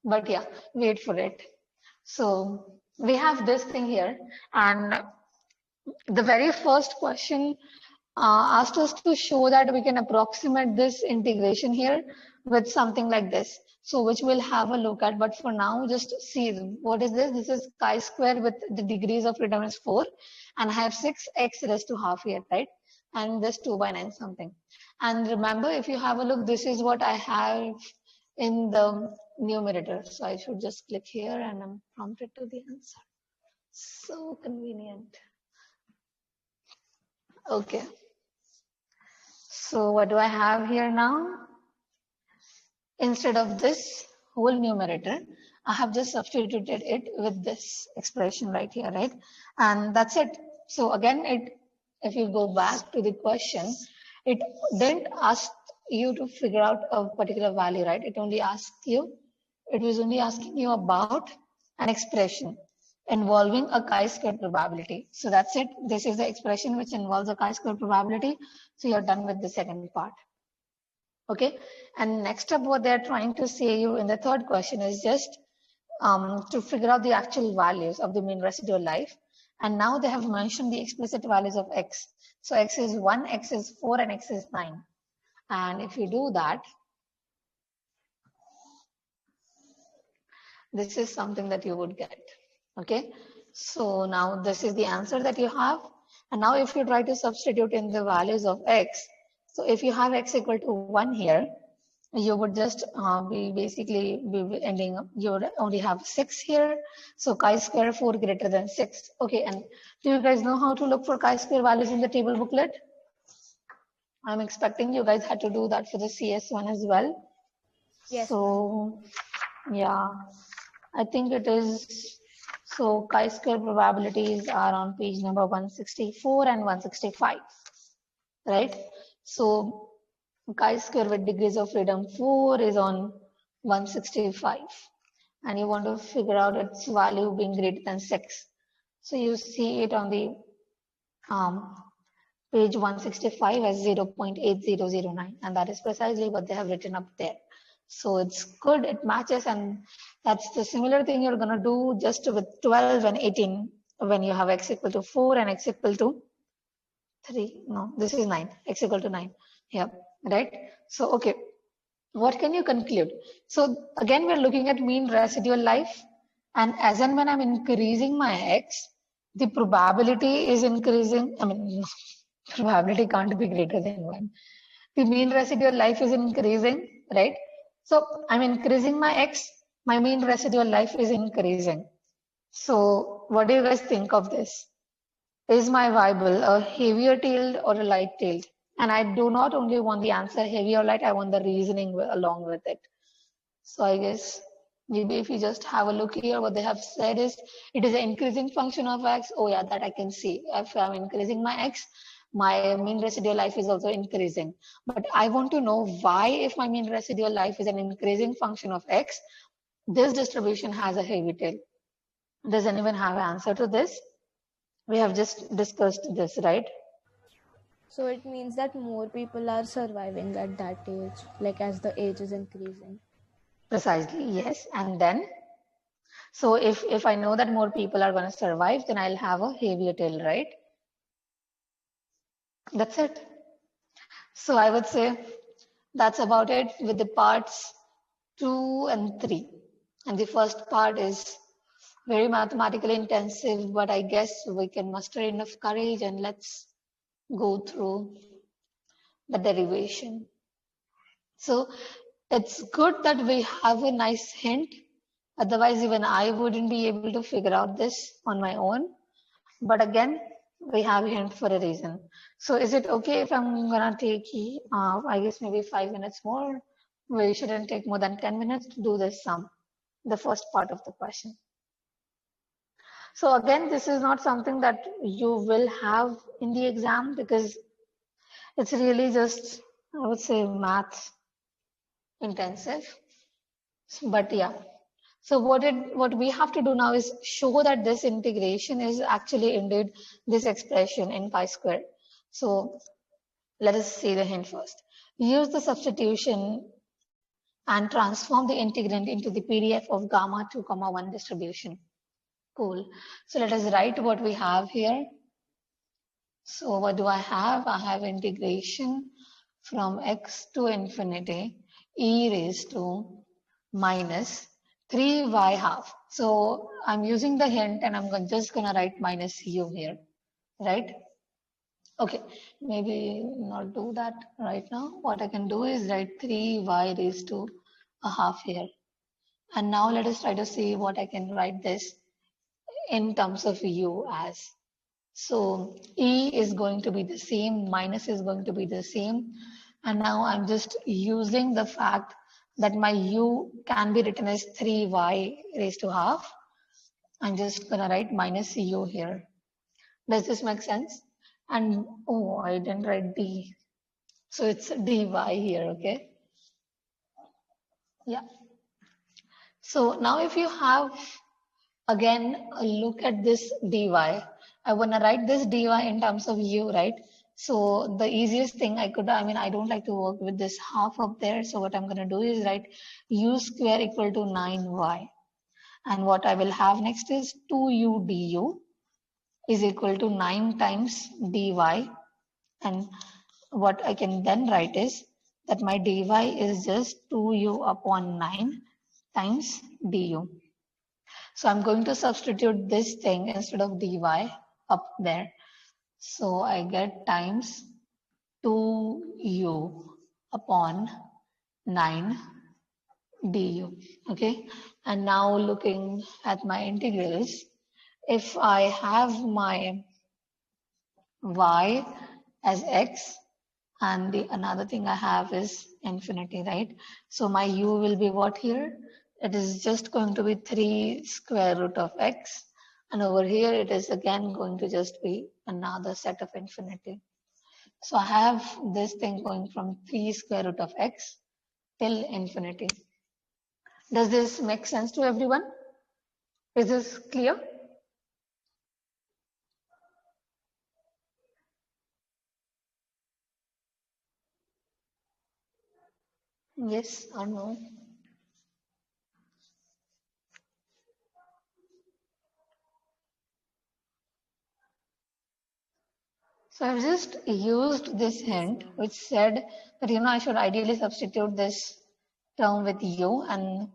But yeah, wait for it. So we have this thing here, and the very first question asked us to show that we can approximate this integration here with something like this. So which we'll have a look at, but for now, just see what is this? This is chi-square with the degrees of freedom is 4, and I have 6x raised to half here, right? And this 2/9 something. And remember, if you have a look, this is what I have in the numerator. So I should just click here and I'm prompted to the answer. So convenient. Okay. So what do I have here now? Instead of this whole numerator, I have just substituted it with this expression right here, right? And that's it. So again, if you go back to the question, it didn't ask you to figure out a particular value, right? It was only asking you about an expression involving a chi-square probability. So that's it. This is the expression which involves a chi-square probability. So you're done with the second part. Okay, and next up what they're trying to say you in the third question is just to figure out the actual values of the mean residual life. And now they have mentioned the explicit values of x. So x is 1, x is 4, and x is 9. And if you do that, this is something that you would get. Okay, so now this is the answer that you have. And now if you try to substitute in the values of x, so if you have x equal to 1 here, you would just be ending up, you would only have 6 here. So chi-square 4 greater than 6. Okay, and do you guys know how to look for chi-square values in the table booklet? I'm expecting you guys had to do that for the CS1 as well. Yes, so yeah, I think it is. So chi-square probabilities are on page number 164 and 165, right? So chi-square with degrees of freedom 4 is on 165, and you want to figure out its value being greater than 6. So you see it on the page 165 as 0.8009, and that is precisely what they have written up there. So it's good, it matches, and that's the similar thing you're going to do just with 12 and 18 when you have x equal to 4 and x equal to 3. No, this is 9, x equal to 9. Yeah, right? So, okay, what can you conclude? So again, we're looking at mean residual life, and as and when I'm increasing my x, the probability is increasing. I mean, probability can't be greater than 1. The mean residual life is increasing, right? So I'm increasing my x, my mean residual life is increasing. So what do you guys think of this? Is my Bible a heavier tailed or a light tailed? And I do not only want the answer heavy or light, I want the reasoning along with it. So I guess maybe if you just have a look here, what they have said is it is an increasing function of x. Oh yeah, that I can see. If I'm increasing my x, my mean residual life is also increasing. But I want to know why, if my mean residual life is an increasing function of x, this distribution has a heavy tail. Does anyone have an answer to this? We have just discussed this, right? so it means that more people are surviving at that age, like as the age is increasing. Precisely, yes. And then, so if I know that more people are going to survive, then I'll have a heavier tail, right? That's it. So I would say that's about it with the parts 2 and 3. And the first part is very mathematically intensive, but I guess we can muster enough courage and let's go through the derivation. So it's good that we have a nice hint. Otherwise, even I wouldn't be able to figure out this on my own. But again, we have a hint for a reason. So is it okay if I'm gonna take, I guess maybe 5 minutes more? We shouldn't take more than 10 minutes to do this sum, the first part of the question. So again, this is not something that you will have in the exam because it's really just, I would say, maths. intensive. But yeah, so what we have to do now is show that this integration is actually indeed this expression in pi square. So let us see the hint first. Use the substitution and transform the integrand into the PDF of gamma 2, 1 distribution. Cool. So let us write what we have here. So what do I have? I have integration from x to infinity e raised to minus 3y half. So I'm using the hint and I'm just going to write minus u here, right? Okay, maybe not do that right now. What I can do is write 3y raised to a half here. And now let us try to see what I can write this in terms of u as. So E is going to be the same, minus is going to be the same. And now I'm just using the fact that my U can be written as 3y raised to half. I'm just gonna write minus U here. Does this make sense? And oh, I didn't write D. So it's dy here, okay? Yeah. So now if you have again, look at this dy. I want to write this dy in terms of u, right? So the easiest thing I don't like to work with this half up there. So what I'm going to do is write u square equal to 9y. And what I will have next is 2u du is equal to 9 times dy. And what I can then write is that my dy is just 2u upon 9 times du. So I'm going to substitute this thing instead of dy up there. So I get times 2u upon 9 du. Okay. And now looking at my integrals, if I have my y as x, and the another thing I have is infinity, right? So my u will be what here? It is just going to be 3 square root of x. And over here, it is again going to just be another set of infinity. So I have this thing going from 3 square root of x till infinity. Does this make sense to everyone? Is this clear? Yes or no? So I've just used this hint, which said that, I should ideally substitute this term with u, and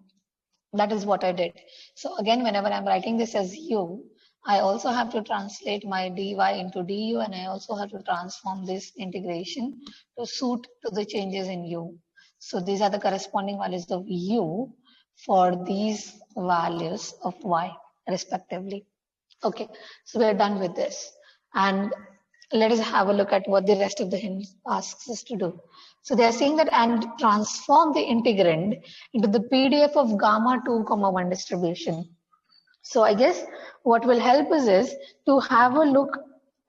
that is what I did. So again, whenever I'm writing this as u, I also have to translate my dy into du, and I also have to transform this integration to suit to the changes in u. So these are the corresponding values of u for these values of y respectively. Okay, so we're done with this. And let us have a look at what the rest of the hint asks us to do. So they are saying that and transform the integrand into the PDF of gamma 2, 1 distribution. So I guess what will help us is to have a look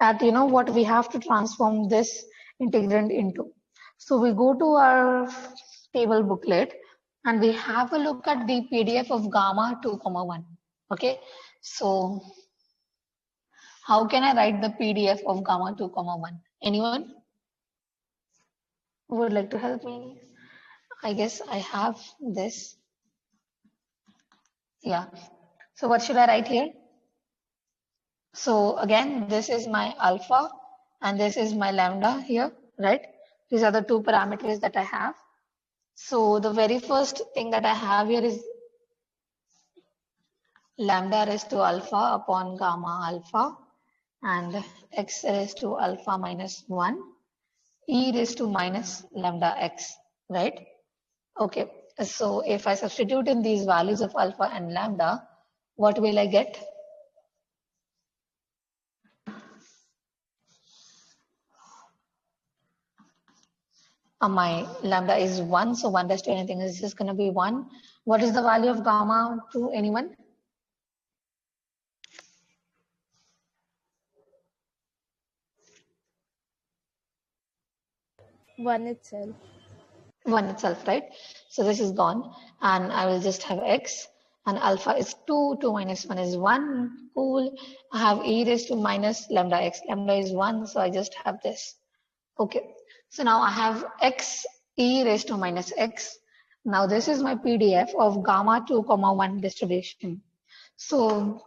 at, what we have to transform this integrand into. So we go to our table booklet and we have a look at the PDF of gamma 2, 1. Okay, so how can I write the PDF of gamma 2, 1? Anyone would like to help me? I guess I have this. Yeah. So what should I write here? So again, this is my alpha and this is my lambda here, right? These are the two parameters that I have. So the very first thing that I have here is lambda raised to alpha upon gamma alpha and x raised to alpha minus 1 e raised to minus lambda x, right? Okay, so if I substitute in these values of alpha and lambda, what will I get? My lambda is 1, so 1 raised to anything is just going to be 1. What is the value of gamma to anyone? One itself. 1 itself, right? So this is gone, and I will just have x, and alpha is 2, 2 minus 1 is 1, cool. I have e raised to minus lambda x, lambda is 1, so I just have this. Okay, so now I have x e raised to minus x. Now this is my PDF of gamma 2, 1 distribution. So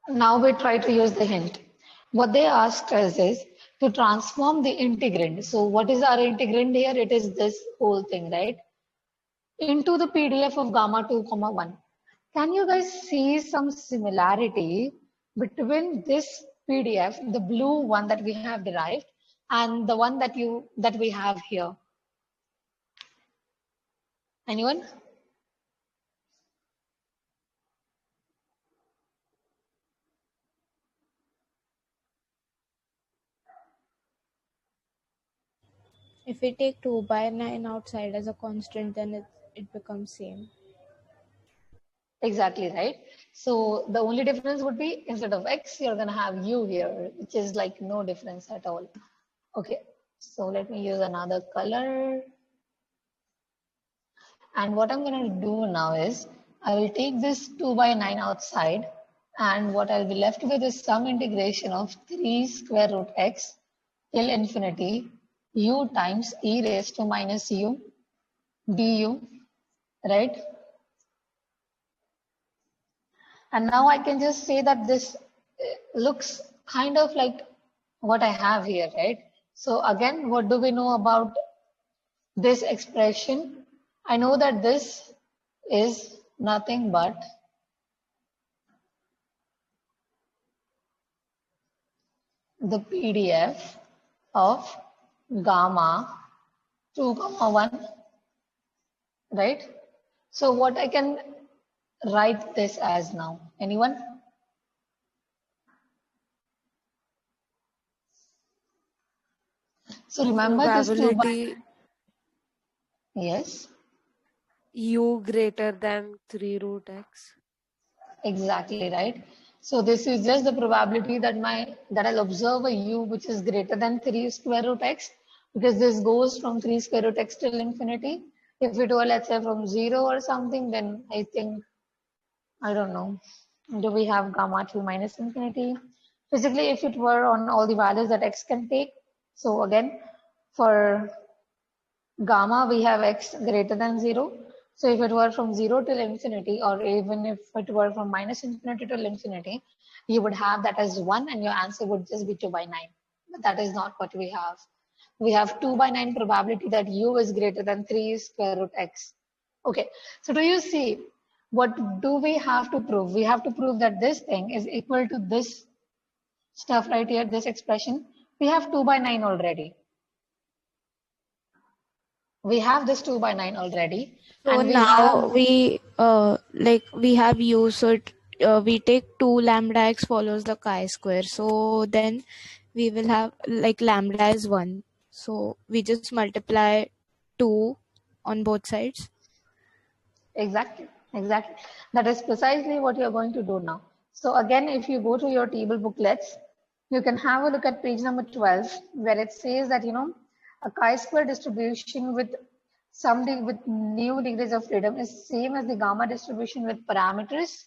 now we try to use the hint. What they asked us is to transform the integrand. So what is our integrand here? It is this whole thing, right? Into the PDF of gamma 2, 1. Can you guys see some similarity between this PDF, the blue one that we have derived, and the one that we have here? Anyone? If we take 2 by 9 outside as a constant, then it becomes same. Exactly, right? So the only difference would be instead of x, you're going to have u here, which is like no difference at all. Okay, so let me use another color. And what I'm going to do now is I will take this 2 by 9 outside, and what I'll be left with is some integration of 3 square root x till infinity u times e raised to minus u du, right? And now I can just say that this looks kind of like what I have here, right? So again, what do we know about this expression? I know that this is nothing but the PDF of gamma 2, 1, right? So what I can write this as now? Anyone? So remember this 2 by 9. Yes. U greater than 3 root x. Exactly, right? So this is just the probability that I'll observe a u which is greater than 3 square root x, because this goes from 3 square root x till infinity. If it were, let's say, from 0 or something, then I think, I don't know, do we have gamma 2 minus infinity? Basically, if it were on all the values that x can take. So again, for gamma, we have x greater than 0. So if it were from 0 till infinity, or even if it were from minus infinity till infinity, you would have that as 1, and your answer would just be 2 by 9. But that is not what we have. We have 2 by 9 probability that u is greater than 3 square root x. Okay, so do you see, what do we have to prove? We have to prove that this thing is equal to this stuff right here, this expression. We have 2 by 9 already. We have this 2 by 9 already. So and now we have u, so we take 2 lambda x follows the chi square. So then we will have like lambda is 1. So we just multiply 2 on both sides. Exactly. That is precisely what you're going to do now. So again, if you go to your table booklets, you can have a look at page number 12, where it says that, a chi-square distribution with with new degrees of freedom is same as the gamma distribution with parameters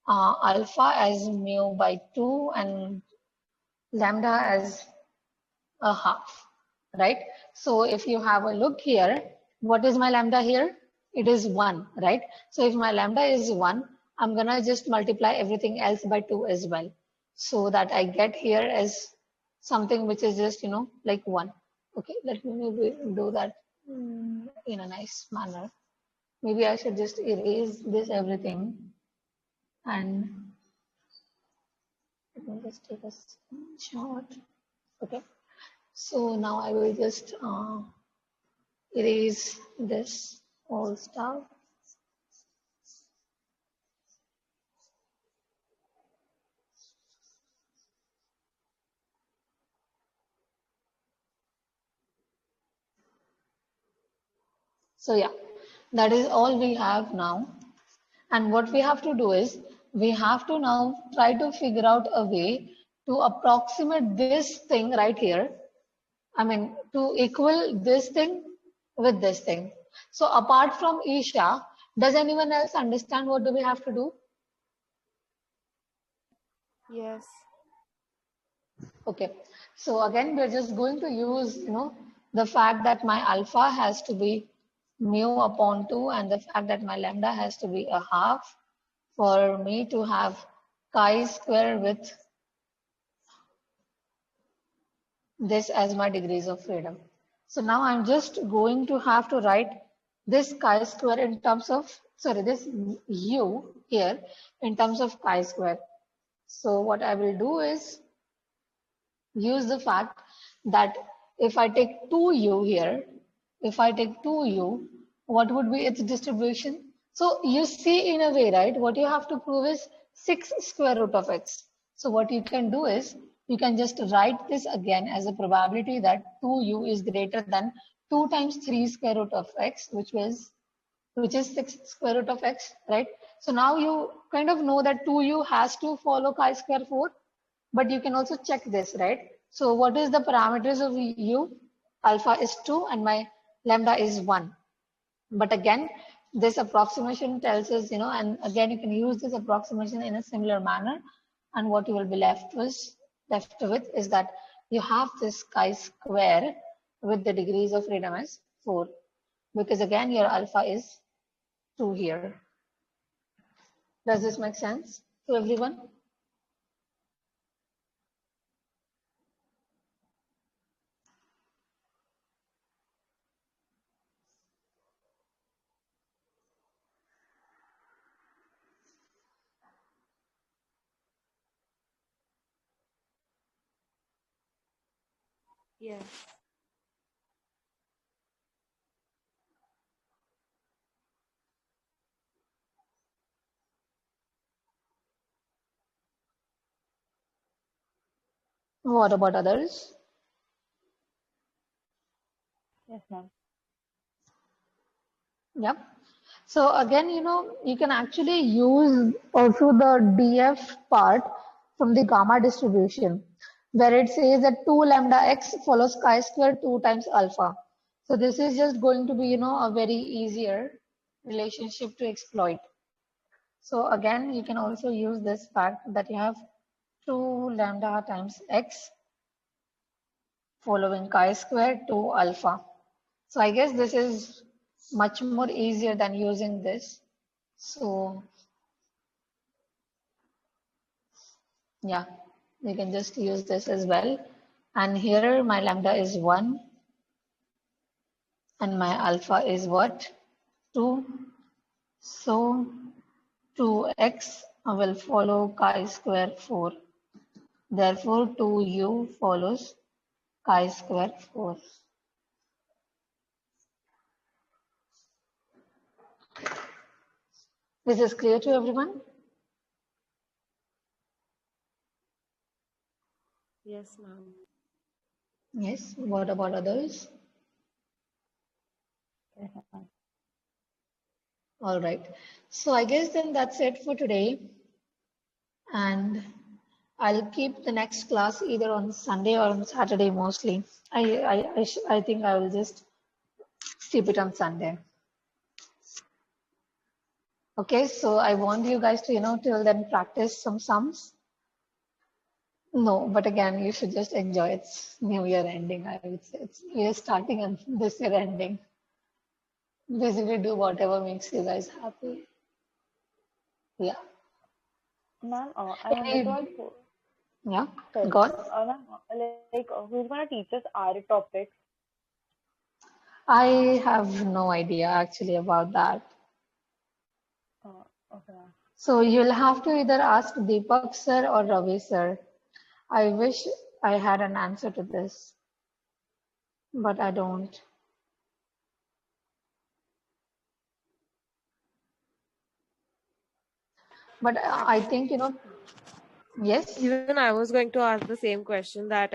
alpha as mu by 2 and lambda as a half, right? So if you have a look here, what is my lambda here? It is 1, right? So if my lambda is 1, I'm gonna just multiply everything else by 2 as well, so that I get here as something which is just, like 1. Okay, let me maybe do that in a nice manner. Maybe I should just erase this everything, and let me just take a screenshot. Okay, so now I will just erase this whole stuff. So yeah, that is all we have now. And what we have to do is, we have to now try to figure out a way to approximate this thing right here. I mean, to equal this thing with this thing. So apart from Isha, does anyone else understand what do we have to do? Yes. Okay, so again, we're just going to use, the fact that my alpha has to be mu upon 2 and the fact that my lambda has to be a half for me to have chi square with this as my degrees of freedom. So now I'm just going to have to write this chi square in terms of, sorry, this u here in terms of chi square. So what I will do is use the fact that if I take 2u here, if I take 2u, what would be its distribution? So you see in a way, right, what you have to prove is 6 square root of x. So what you can do is, you can just write this again as a probability that 2u is greater than 2 times 3 square root of x, which is 6 square root of x, right? So now you kind of know that 2u has to follow chi square 4, but you can also check this, right? So what is the parameters of u? Alpha is 2 and my lambda is 1. But again, this approximation tells us, and again, you can use this approximation in a similar manner. And what you will be left with is that you have this chi square with the degrees of freedom as 4. Because again, your alpha is 2 here. Does this make sense to everyone? Yes. What about others? Yes, ma'am. Yep. So again, you can actually use also the DF part from the gamma distribution, where it says that 2 lambda x follows chi square 2 times alpha. So this is just going to be, a very easier relationship to exploit. So again, you can also use this fact that you have 2 lambda times x following chi square 2 alpha. So I guess this is much more easier than using this. So yeah, you can just use this as well. And here my lambda is 1 and my alpha is what? 2. So 2x will follow chi square 4. Therefore 2u follows chi square 4. This is clear to everyone? Yes, ma'am. Yes. What about others? Yes, ma'am. All right. So I guess then that's it for today. And I'll keep the next class either on Sunday or on Saturday mostly. I think I will just keep it on Sunday. Okay, so I want you guys to, till then practice some sums. No, but again, you should just enjoy it's New Year ending. I would say it's New Year starting and this year ending. Basically, do whatever makes you guys happy. Yeah. Ma'am, I wanted to ask, Yeah, sorry, go on. ma'am, who's gonna teach us our topics? I have no idea actually about that. Okay, ma'am. So you'll have to either ask Deepak sir or Ravi sir. I wish I had an answer to this, but I don't. But I think, yes. Even I was going to ask the same question that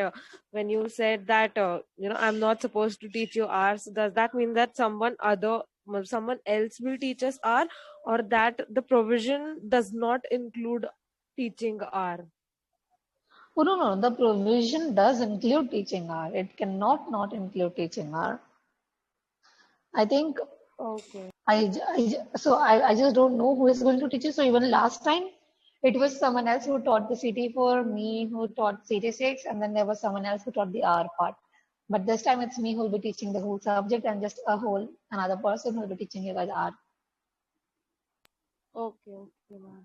when you said that I'm not supposed to teach you R's, does that mean that someone else will teach us R, or that the provision does not include teaching R? Oh, no, the provision does include teaching R. It cannot not include teaching R. I think Okay. I just don't know who is going to teach it. So even last time, it was someone else who taught the CT4, me who taught CT6, and then there was someone else who taught the R part. But this time it's me who will be teaching the whole subject and just another person who will be teaching you guys R. Okay, okay, ma'am.